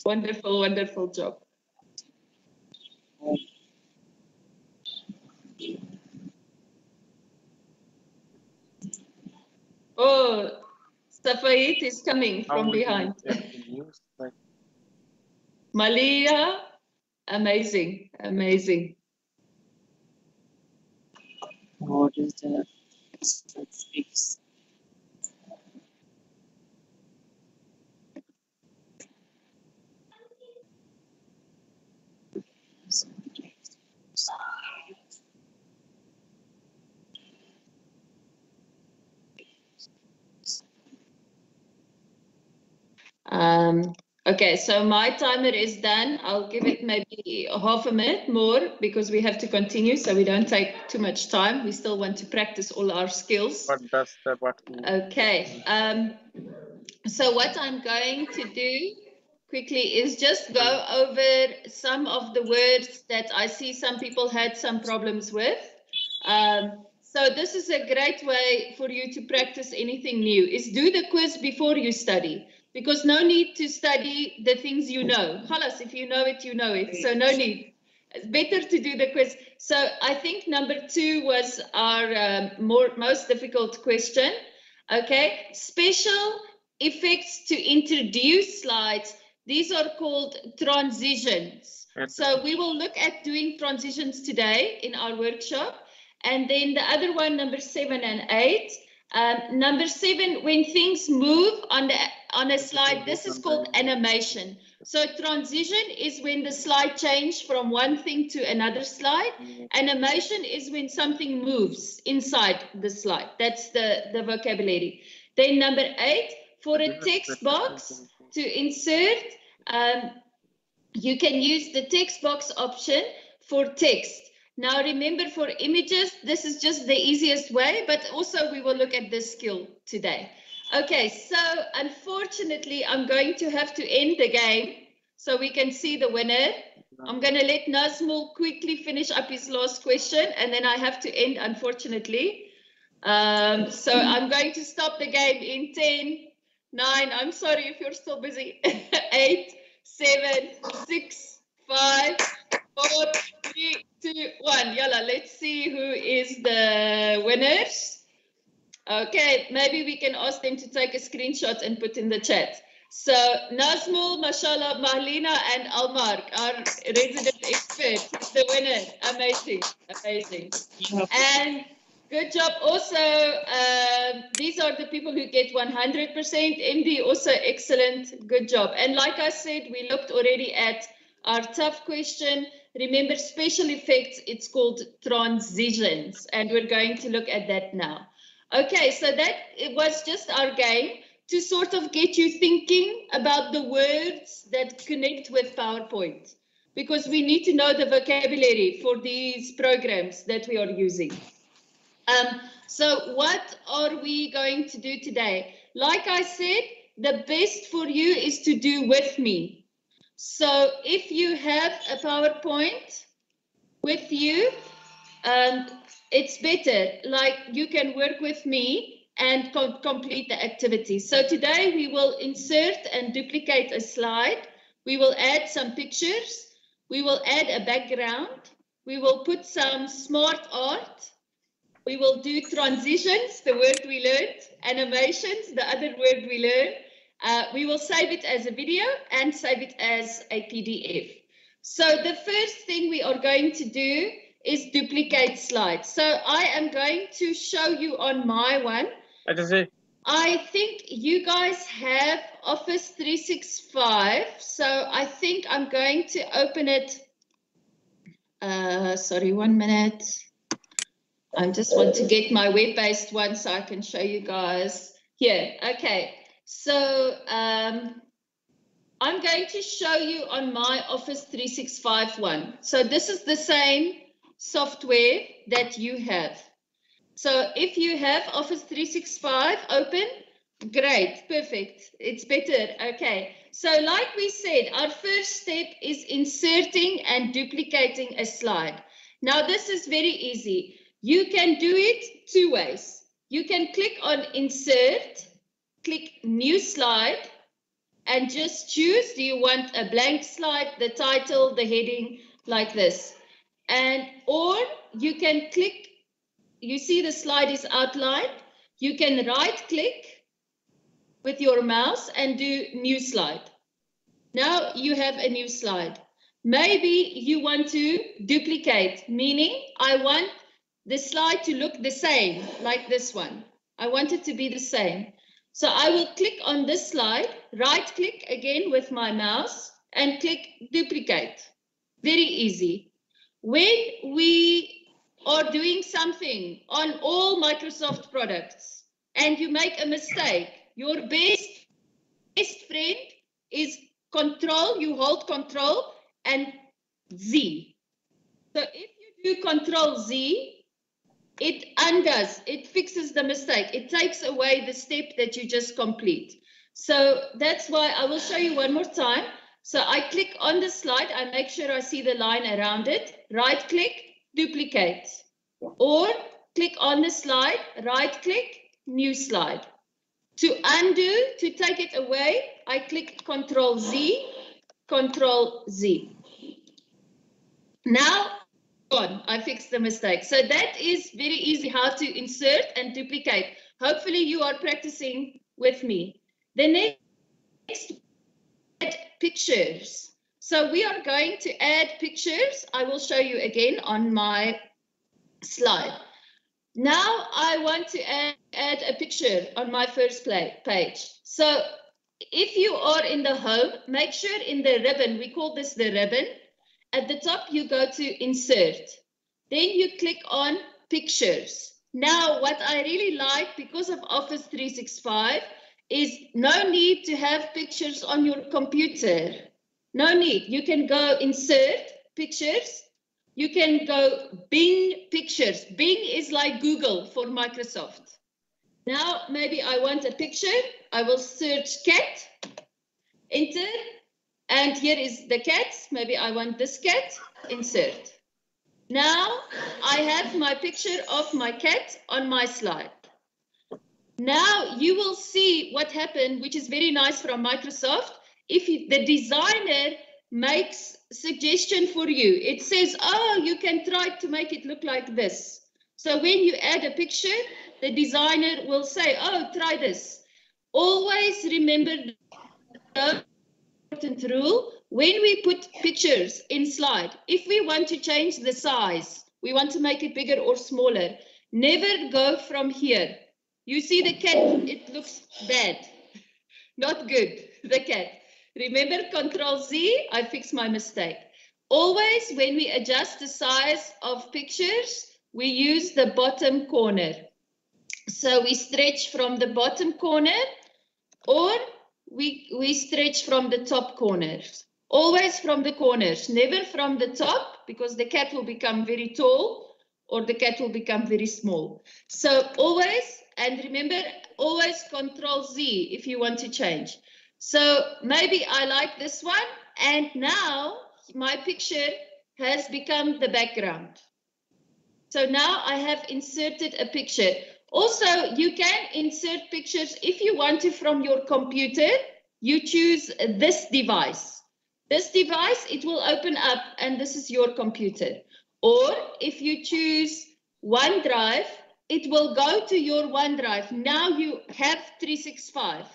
Wonderful, wonderful job. Fayed is coming
How
from
would you
behind.
check the news? Like,
Malia, amazing, amazing.
What is the statistics?
Okay, so my timer is done. I'll give it maybe half a minute more because we have to continue so we don't take too much time. We still want to practice all our skills.
what does the button?
Okay, so what I'm going to do quickly is just go over some of the words that I see some people had some problems with. So this is a great way for you to practice anything new, is do the quiz before you study, because no need to study the things you know. Khalas, if you know it, you know it, so no need. It's better to do the quiz. So I think number 2 was our most difficult question. Okay, special effects to introduce slides. These are called transitions. So we will look at doing transitions today in our workshop. And then the other one, number 7 and 8. Number 7, when things move on a slide, this is called animation. So transition is when the slide changes from one thing to another slide. Animation is when something moves inside the slide. That's the vocabulary. Then number 8, for a text box to insert, you can use the text box option for text. Now remember, for images, this is just the easiest way, but also we will look at this skill today. Okay, so unfortunately, I'm going to have to end the game so we can see the winner. I'm going to let Nazmul quickly finish up his last question, and then I have to end, unfortunately. So I'm going to stop the game in 10, 9, I'm sorry if you're still busy, 8, 7, 6, 5, 4, 3, 2, 1. Yalla, let's see who is the winners. Okay, maybe we can ask them to take a screenshot and put in the chat. So Nazmul, Mashallah, Mahlina, and Almark, our resident expert, is the winner. Amazing, amazing. And good job. Also, these are the people who get 100%. MD, also excellent. Good job. And like I said, we looked already at our tough question. Remember, special effects, it's called transitions. And we're going to look at that now. Okay, so that it was just our game to sort of get you thinking about the words that connect with PowerPoint, because we need to know the vocabulary for these programs that we are using. So what are we going to do today? Like I said, the best for you is to do with me. So if you have a PowerPoint with you, it's better, like you can work with me and complete the activity. So today we will insert and duplicate a slide. We will add some pictures. We will add a background. We will put some smart art. We will do transitions, the word we learned, animations, the other word we learned. We will save it as a video and save it as a PDF. So the first thing we are going to do is duplicate slides. So I am going to show you on my one. I think you guys have Office 365. So I think I'm going to open it. Sorry, 1 minute. I just want to get my web-based one so I can show you guys here. Okay, so I'm going to show you on my Office 365 one. So this is the same software that you have. So if you have Office 365 open, great, perfect. It's better. Okay, so like we said, our first step is inserting and duplicating a slide. Now this is very easy. You can do it 2 ways. You can click on insert, click new slide, and just choose, do you want a blank slide, the title, the heading, like this. And or you can click, you see the slide is outlined. You can right click with your mouse and do new slide. Now you have a new slide. Maybe you want to duplicate, meaning I want the slide to look the same, like this one. I want it to be the same. So I will click on this slide, right click again with my mouse and click duplicate. Very easy. When we are doing something on all Microsoft products and you make a mistake, your best friend is Control, you hold Control and Z. So if you do Control Z, it undoes, it fixes the mistake. It takes away the step that you just complete. So that's why I will show you one more time. So I click on the slide, I make sure I see the line around it, right click, duplicate. Or click on the slide, right click, new slide. To undo, to take it away, I click Control Z, Control Z. Now, gone, I fixed the mistake. So that is very easy how to insert and duplicate. Hopefully you are practicing with me. The next, add pictures. So we are going to add pictures. I will show you again on my slide. Now I want to add a picture on my first page. So if you are in the home, make sure in the ribbon, we call this the ribbon. At the top, you go to insert. Then you click on pictures. Now, what I really like because of Office 365 is no need to have pictures on your computer. No need. You can go insert pictures. You can go Bing pictures. Bing is like Google for Microsoft. Now, maybe I want a picture. I will search cat, enter, and here is the cat. Maybe I want this cat, insert. Now, I have my picture of my cat on my slide. Now, you will see what happened, which is very nice from Microsoft. If the designer makes suggestion for you, it says, oh, you can try to make it look like this. So when you add a picture, the designer will say, oh, try this. Always remember the important rule. When we put pictures in slide, if we want to change the size, we want to make it bigger or smaller, never go from here. You see the cat, it looks bad, not good, the cat. Remember Control Z, I fixed my mistake. Always when we adjust the size of pictures, we use the bottom corner. So we stretch from the bottom corner or we stretch from the top corners. Always from the corners, never from the top, because the cat will become very tall or the cat will become very small. So always, and remember, always Control Z if you want to change. So maybe I like this one, and now my picture has become the background. So now I have inserted a picture. Also, you can insert pictures if you want to from your computer. You choose this device. This device, it will open up and this is your computer. Or if you choose OneDrive, it will go to your OneDrive. Now you have 365.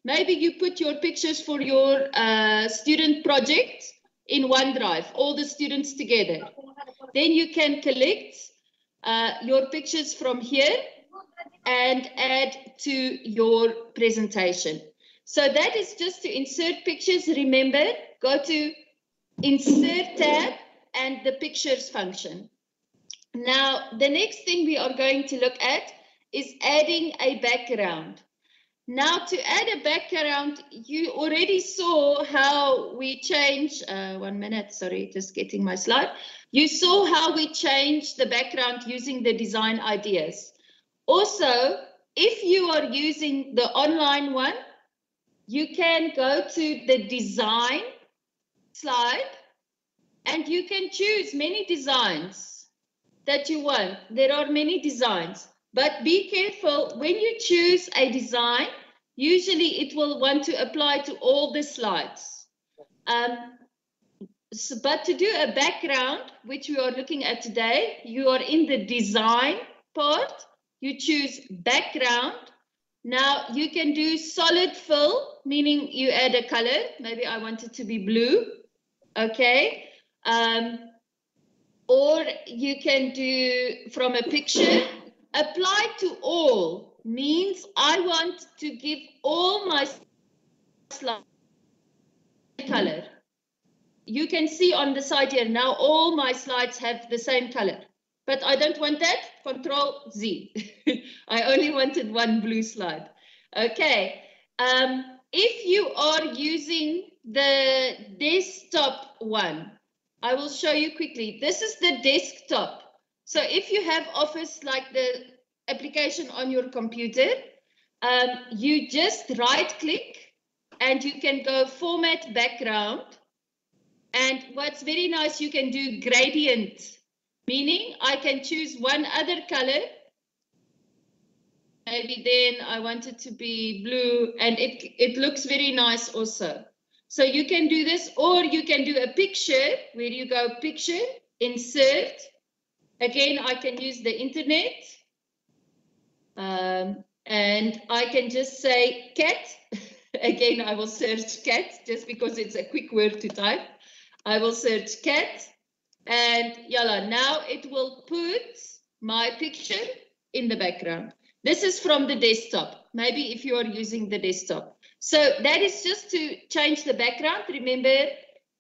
Maybe you put your pictures for your student project in OneDrive, all the students together. Then you can collect your pictures from here and add to your presentation. So that is just to insert pictures. Remember, go to Insert tab and the Pictures function. Now, the next thing we are going to look at is adding a background. Now, to add a background, you already saw how we change, 1 minute, sorry, just getting my slide. You saw how we changed the background using the design ideas. Also, if you are using the online one, you can go to the design slide and you can choose many designs that you want. There are many designs, but be careful when you choose a design, usually it will want to apply to all the slides. But to do a background, which we are looking at today, you are in the design part, you choose background, Now you can do solid fill, meaning you add a color. Maybe I want it to be blue. Okay. Or you can do from a picture. Apply to all means I want to give all my slides color. You can see on the side here now all my slides have the same color, but I don't want that. Control Z. I only wanted one blue slide. Okay. If you are using the desktop one, I will show you quickly. This is the desktop. So if you have Office like the application on your computer, you just right click and you can go format background. And what's very nice, you can do gradient, meaning I can choose one other color. Maybe then I want it to be blue, and it looks very nice also. So you can do this, or you can do a picture where you go picture, insert. Again, I can use the internet. And I can just say cat. Again, I will search cat just because it's a quick word to type. I will search cat, and yalla, now it will put my picture in the background. This is from the desktop, maybe if you are using the desktop. So that is just to change the background. Remember,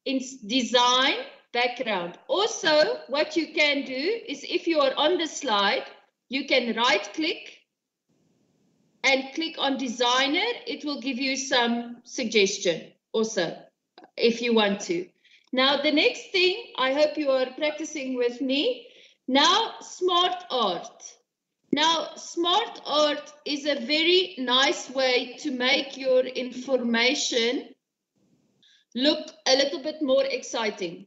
in design, background. Also, what you can do is if you are on the slide, you can right click and click on designer. It will give you some suggestion also, if you want to. Now, the next thing, I hope you are practicing with me. Now, smart art. Now, smart art is a very nice way to make your information look a little bit more exciting.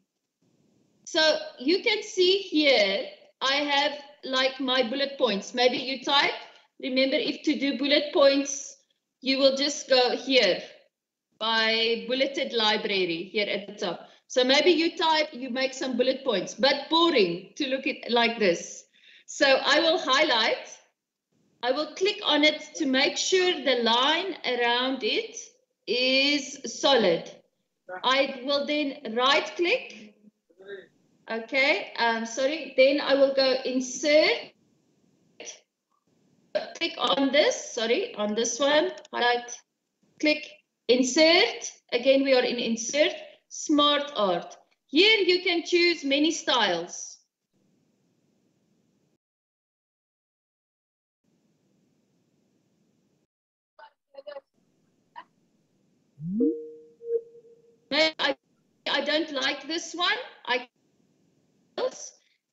So you can see here, I have like my bullet points. Maybe you type, remember if to do bullet points, you will just go here by bulleted library here at the top. So maybe you type, you make some bullet points, but boring to look at like this. So I will highlight, I will click on it to make sure the line around it is solid. I will then right click. Okay, sorry, then I will go insert, click on this, sorry, on this one, highlight, click insert. Again, we are in insert, smart art. Here you can choose many styles. I don't like this one.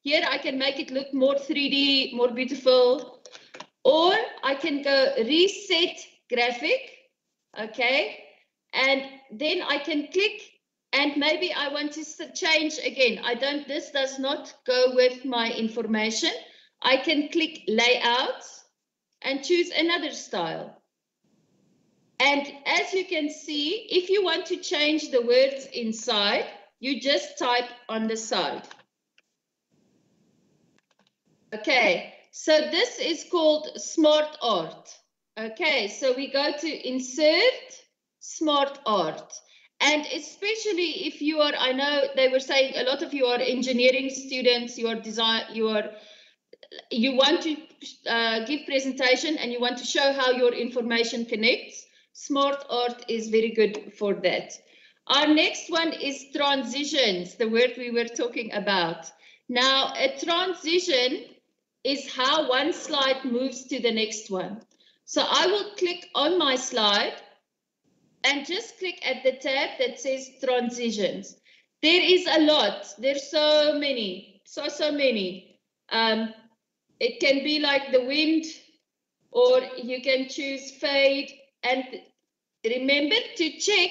Here I can make it look more 3D, more beautiful. Or I can go reset graphic, okay? And then I can click, and maybe I want to change again. This does not go with my information. I can click layout and choose another style. And as you can see, if you want to change the words inside, you just type on the side. Okay, so this is called smart art. Okay, so we go to insert smart art. And especially if you are, I know they were saying a lot of you are engineering students, you want to give presentation and you want to show how your information connects. Smart art is very good for that. Our next one is transitions, the word we were talking about. Now, a transition is how one slide moves to the next one. So I will click on my slide and just click at the tab that says transitions. There is a lot. There's so many, so many. It can be like the wind, or you can choose fade. And remember to check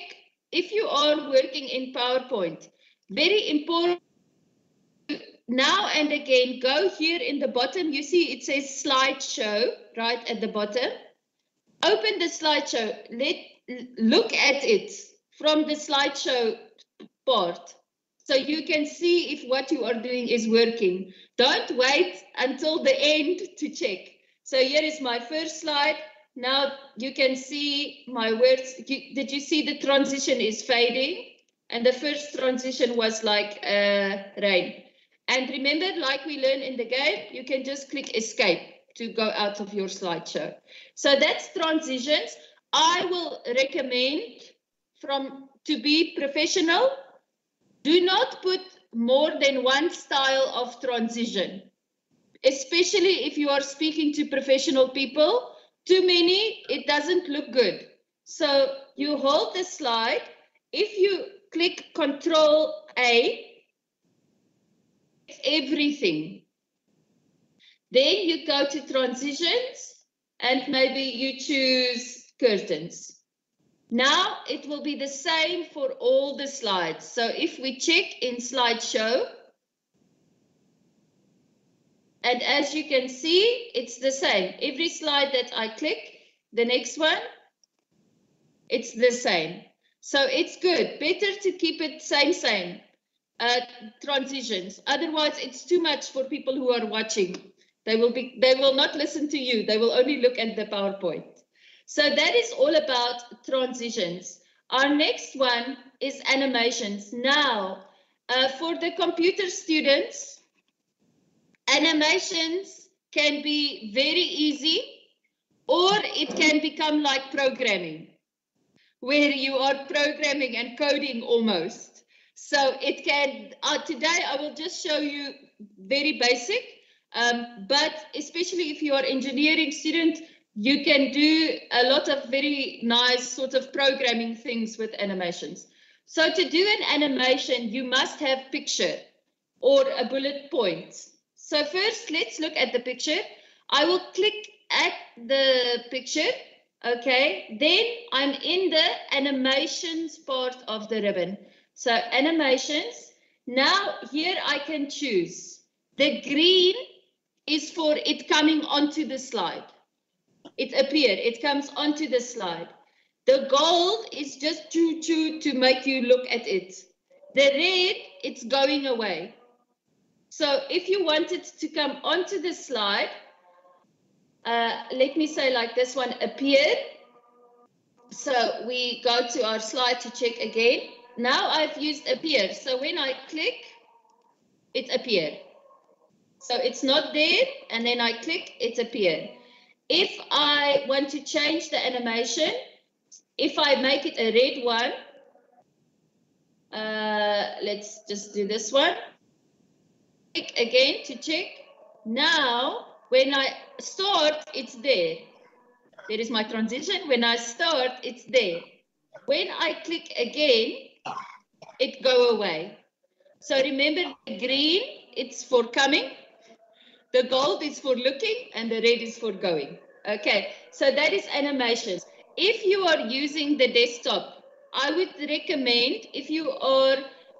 if you are working in PowerPoint. Very important. Now and again, go here in the bottom. You see it says slideshow right at the bottom. Open the slideshow. Look at it from the slideshow part, so you can see if what you are doing is working. Don't wait until the end to check. So here is my first slide. Now you can see my words. Did you see the transition is fading? And the first transition was like rain. And remember, like we learned in the game, you can just click escape to go out of your slideshow. So that's transitions. I will recommend to be professional, do not put more than one style of transition, especially if you are speaking to professional people. Too many, it doesn't look good. So you hold the slide. If you click Control A, everything. Then you go to transitions and maybe you choose curtains. Now it will be the same for all the slides. So if we check in slideshow, and as you can see, it's the same. Every slide that I click, the next one, it's the same. So it's good. Better to keep it same. Transitions. Otherwise, it's too much for people who are watching. They will not listen to you. They will only look at the PowerPoint. So that is all about transitions. Our next one is animations. Now, for the computer students, animations can be very easy, or it can become like programming, where you are programming and coding almost. So it can, today I will just show you very basic, but especially if you are engineering student, you can do a lot of very nice sort of programming things with animations. So to do an animation, you must have picture or a bullet point. So first, let's look at the picture. I will click at the picture. Okay, then I'm in the animations part of the ribbon. So animations. Now here I can choose. The green is for it coming onto the slide. It comes onto the slide. The gold is just to make you look at it. The red, it's going away. So if you want it to come onto the slide, let me say like this one, appear. So we go to our slide to check again. Now I've used appear. So when I click, it appears. So it's not there, and then I click, it appears. If I want to change the animation, if I make it a red one, let's just do this one. Click again to check. Now, when I start, it's there. There is my transition. When I start, it's there. When I click again, it go away. So remember, the green, it's for coming. The gold is for looking, and the red is for going. Okay, so that is animations. If you are using the desktop, I would recommend, if you are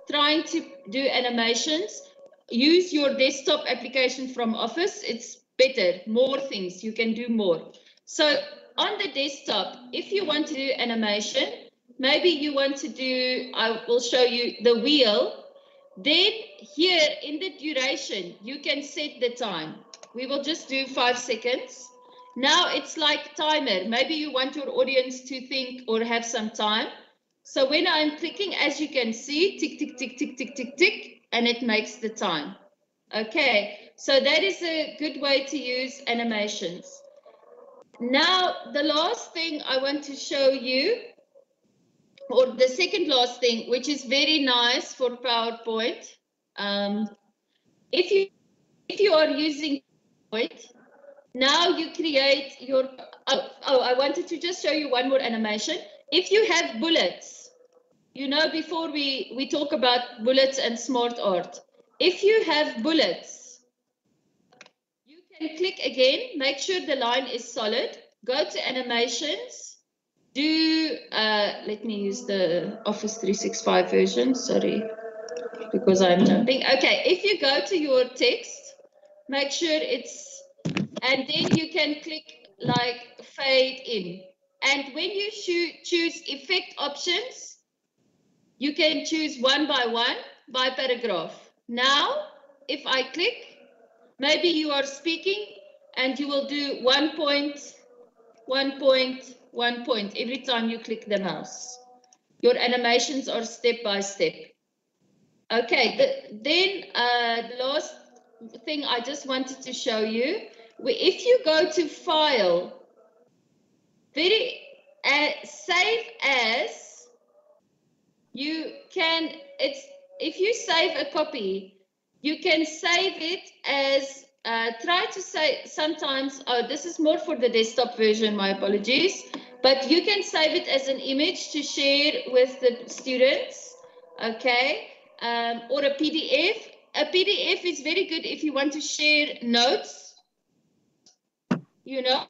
trying to do animations, use your desktop application from Office. It's better, more things, you can do more. So on the desktop, if you want to do animation, maybe you want to do, I will show you the wheel. Then here in the duration, you can set the time. We will just do 5 seconds. Now it's like timer. Maybe you want your audience to think or have some time. So when I'm clicking, as you can see, tick, tick, tick, tick, tick, tick, tick, and it makes the time. Okay, so that is a good way to use animations. Now, the last thing I want to show you, or the second last thing, which is very nice for PowerPoint. If you are using PowerPoint, now you create your, I wanted to just show you one more animation. If you have bullets, you know, before we talk about bullets and smart art, if you have bullets, you can click again, make sure the line is solid, go to animations, do, let me use the Office 365 version, sorry, because I'm jumping. Okay, if you go to your text, make sure it's, and then you can click like fade in. And when you choose effect options, you can choose one by paragraph. Now, if I click, maybe you are speaking and you will do 1.1 1 point, 1 point every time you click the mouse. Your animations are step by step. Okay, then the last thing I just wanted to show you, if you go to File, Save As, you can, if you save a copy, you can save it as, try to say sometimes, oh, this is more for the desktop version, my apologies, but you can save it as an image to share with the students, okay, or a PDF. A PDF is very good if you want to share notes, you know.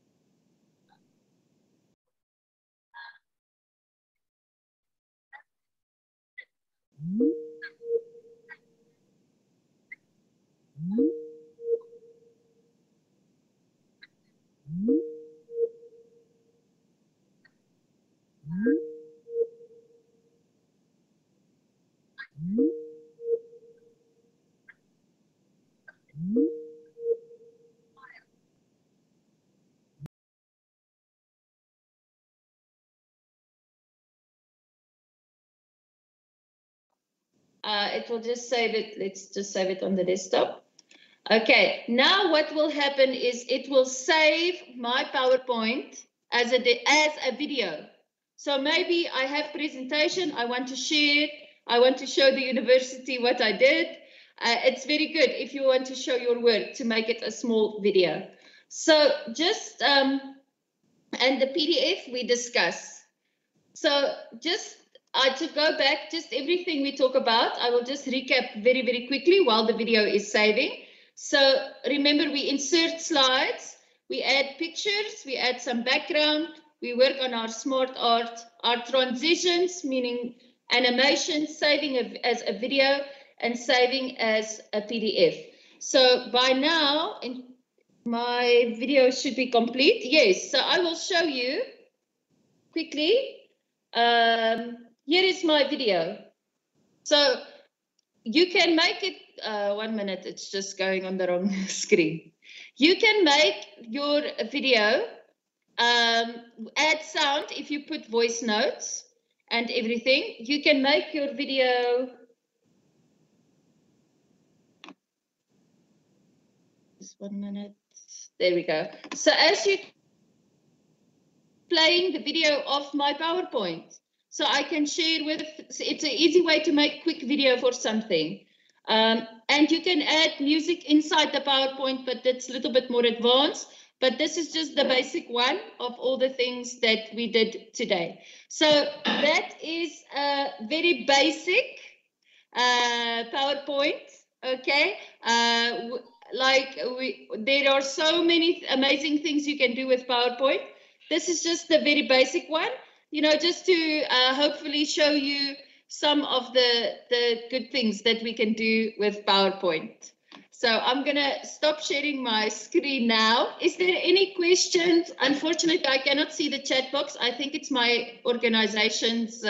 It will just save it. Let's just save it on the desktop. Okay, now what will happen is it will save my PowerPoint as a video. So maybe I have presentation, I want to share, I want to show the university what I did. It's very good if you want to show your work to make it a small video. So just, and the PDF we discuss. So just to go back, just everything we talk about, I will just recap very, very quickly while the video is saving. So remember, we insert slides, we add pictures, we add some background, we work on our smart art, our transitions, meaning animation, saving as a video, and saving as a PDF. So by now, my video should be complete. Yes, so I will show you quickly. Here is my video. So you can make it, 1 minute, it's just going on the wrong screen. You can make your video, add sound if you put voice notes and everything. You can make your video. Just 1 minute. There we go. So as you playing the video of my PowerPoint, so I can share with, it's an easy way to make quick video for something. And you can add music inside the PowerPoint, but that's a little bit more advanced. But this is just the basic one of all the things that we did today. So that is a very basic PowerPoint, okay? There are so many amazing things you can do with PowerPoint. This is just the very basic one, you know, just to hopefully show you some of the good things that we can do with PowerPoint. So I'm gonna stop sharing my screen now. Is there any questions? Unfortunately, I cannot see the chat box. I think it's my organization's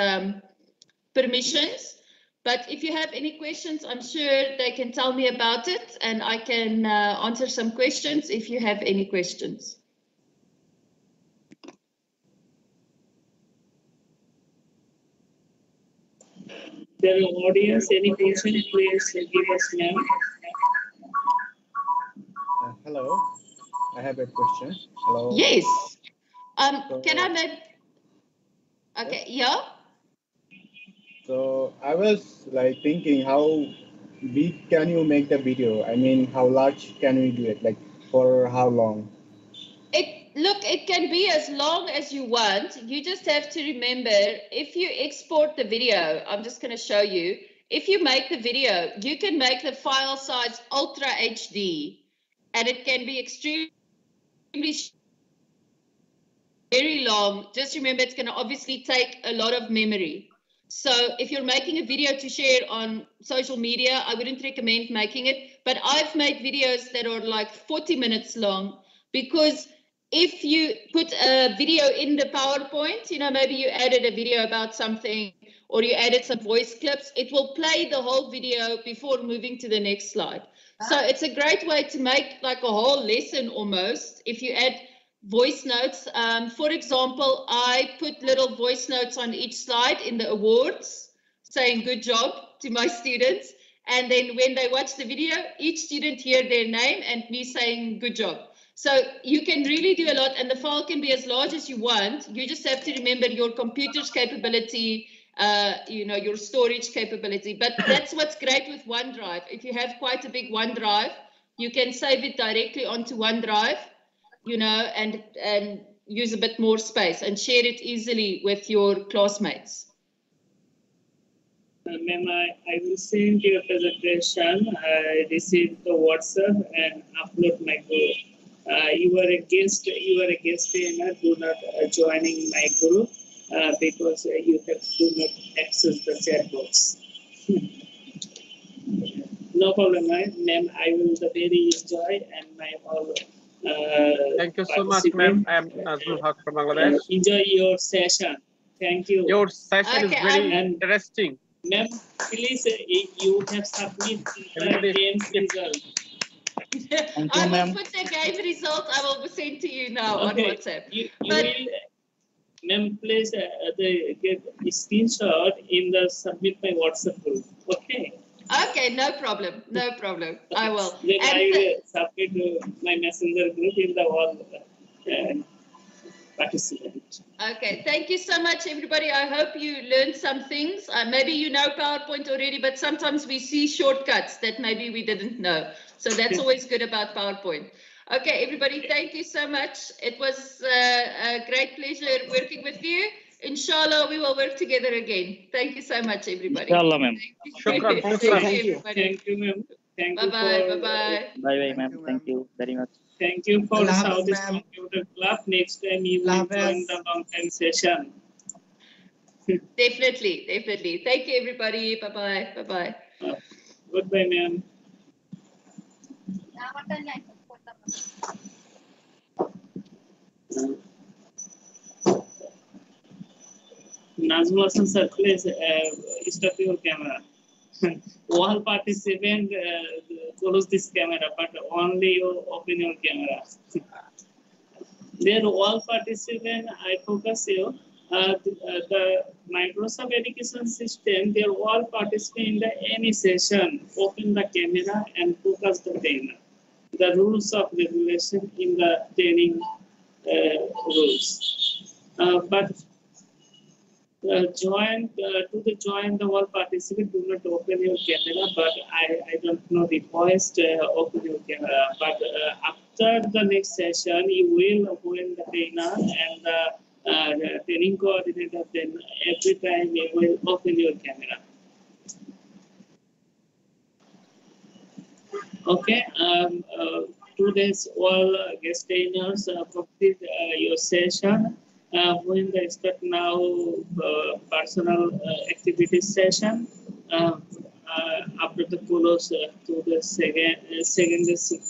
permissions. But if you have any questions, I'm sure they can tell me about it, and I can answer some questions if you have any questions.
There is audience, any question, please give us name.
Hello, I have a question. Hello.
Yes.
So,
can I make? Okay. Yeah.
So I was like thinking, how big can you make the video? I mean, how large can we do it? Like for how long?
It can be as long as you want. You just have to remember, if you export the video, I'm just going to show you. If you make the video, you can make the file size Ultra HD, and it can be extremely very long. Just remember, it's going to obviously take a lot of memory. So if you're making a video to share on social media, I wouldn't recommend making it. But I've made videos that are like 40 minutes long, because if you put a video in the PowerPoint, you know, maybe you added a video about something, or you added some voice clips, it will play the whole video before moving to the next slide. So it's a great way to make like a whole lesson almost. If you add voice notes. For example, I put little voice notes on each slide in the awards saying good job to my students. And then when they watch the video, each student hear their name and me saying good job. So you can really do a lot, and the file can be as large as you want. You just have to remember your computer's capability, your storage capability. But that's what's great with OneDrive. If you have quite a big OneDrive, you can save it directly onto OneDrive, and use a bit more space and share it easily with your classmates.
Ma'am, I will send your presentation. I received the WhatsApp and upload my group. You are a guest trainer. Do not joining my group because you have do not access the chat box. No problem, ma'am. I will very enjoy and my all.
Thank you so much, ma'am. I am Nazrul Haq from Bangladesh.
Enjoy your session. Thank you.
Your session is
Okay,
very interesting.
Ma'am, please, you have submitted the game's result.
Thank you,
I will
ma'am.
put the game result. I will send to you now on WhatsApp.
You will, ma'am, please get a screenshot in the submit my WhatsApp group. Okay.
Okay, no problem. No problem. I will.
Then
And
I will submit my messenger group in the all participants.
okay, thank you so much, everybody. I hope you learned some things. Maybe you know PowerPoint already, but sometimes we see shortcuts that maybe we didn't know. So that's always good about PowerPoint. Okay, everybody, thank you so much. It was a great pleasure working with you. Inshallah, we will work together again. Thank you so much, everybody.
Inshallah, ma'am.
Shukran.
Thank you,
Thank you.
everybody.
Thank you, ma'am. Thank you
Bye-bye,
for
bye-bye.
Bye-bye, ma'am. Thank you very much.
thank you for
Allah Hafiz,
Southeast
ma'am.
Computer Club. Next time you will
Allah
join
Hafiz.
the long time session.
Definitely, definitely. Thank you, everybody. Bye-bye, bye-bye.
Goodbye, ma'am. Nazmul Hasan sir, please stop your camera. All participants close this camera, but only you open your camera. They're all participants. I focus you. The Microsoft Education System, they're all participants in the any session. Open the camera and focus the trainer. The rules of regulation in the training rules. But join the all participant, do not open your camera, but I don't know the voice open your camera, but after the next session you will open the trainer and the training coordinator, then every time you will open your camera. Okay, today's all guest trainers complete your session. When they start now personal activities session, after the close to the second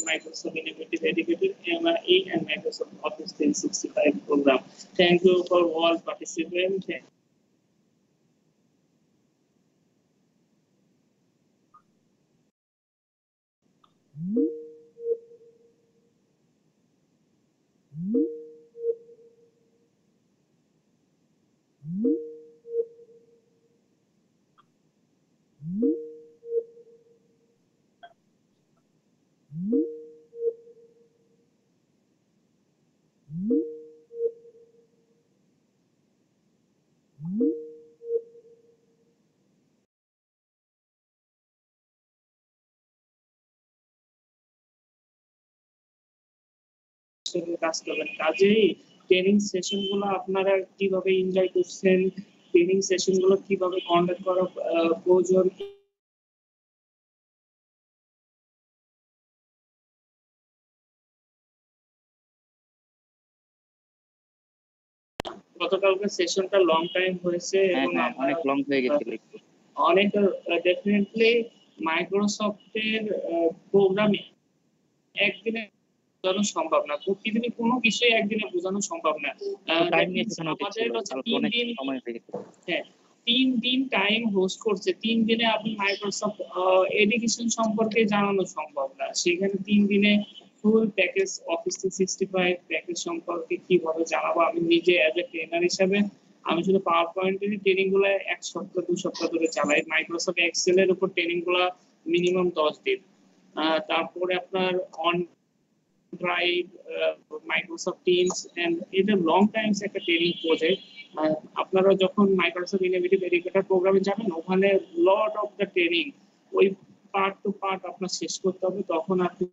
Microsoft Innovative Educator MIE and Microsoft Office 365 program. Thank you for all participants. কাজ করবেন, কাজেই training session গুলো আপনারা কিভাবে enjoy করছেন, training session গুলো কিভাবে conduct করা প্রয়োজন, গতকালকে সেশনটা লং টাইম হয়েছে এবং
অনেক লং হয়ে গেছিল একটু।
অনেক ডেফিনেটলি মাইক্রোসফটের প্রোগ্রাম একদিনে বোঝানো সম্ভব না, পৃথিবীর কোনো কিছুই একদিনে বোঝানো সম্ভব না। আমাদের হচ্ছে 3 দিন, হ্যাঁ 3 দিন টাইম হোস্ট করছে, 3 দিনে আপনি মাইক্রোসফট এডুকেশন সম্পর্কে জানানো সম্ভব না, সেখানে 3 দিনে ফুল প্যাকেজ অফিস 365 প্যাকেজ সম্পর্কে কিভাবে জানাবো। আমি নিজে অ্যাজ এ ট্রেনার হিসাবে আমি শুধু পাওয়ার পয়েন্টের ট্রেনিং গুলো 1 সপ্তাহ 2 সপ্তাহ ধরে চালাই। মাইক্রোসফট এক্সেলের উপর ট্রেনিং গুলো মিনিমাম 10 দিন। তারপরে আপনার OneDrive, Microsoft Teams and এটা লং টাইমস একটা ট্রেনিং প্রজেক্ট। আপনারা যখন মাইক্রোসফট ইনোভেটিভ এডুকেটর প্রোগ্রামে যাবেন ওখানে লট অফ দ্য ট্রেনিং ওই পার্ট টু পার্ট আপনার শেষ করতে হবে, তখন আপনি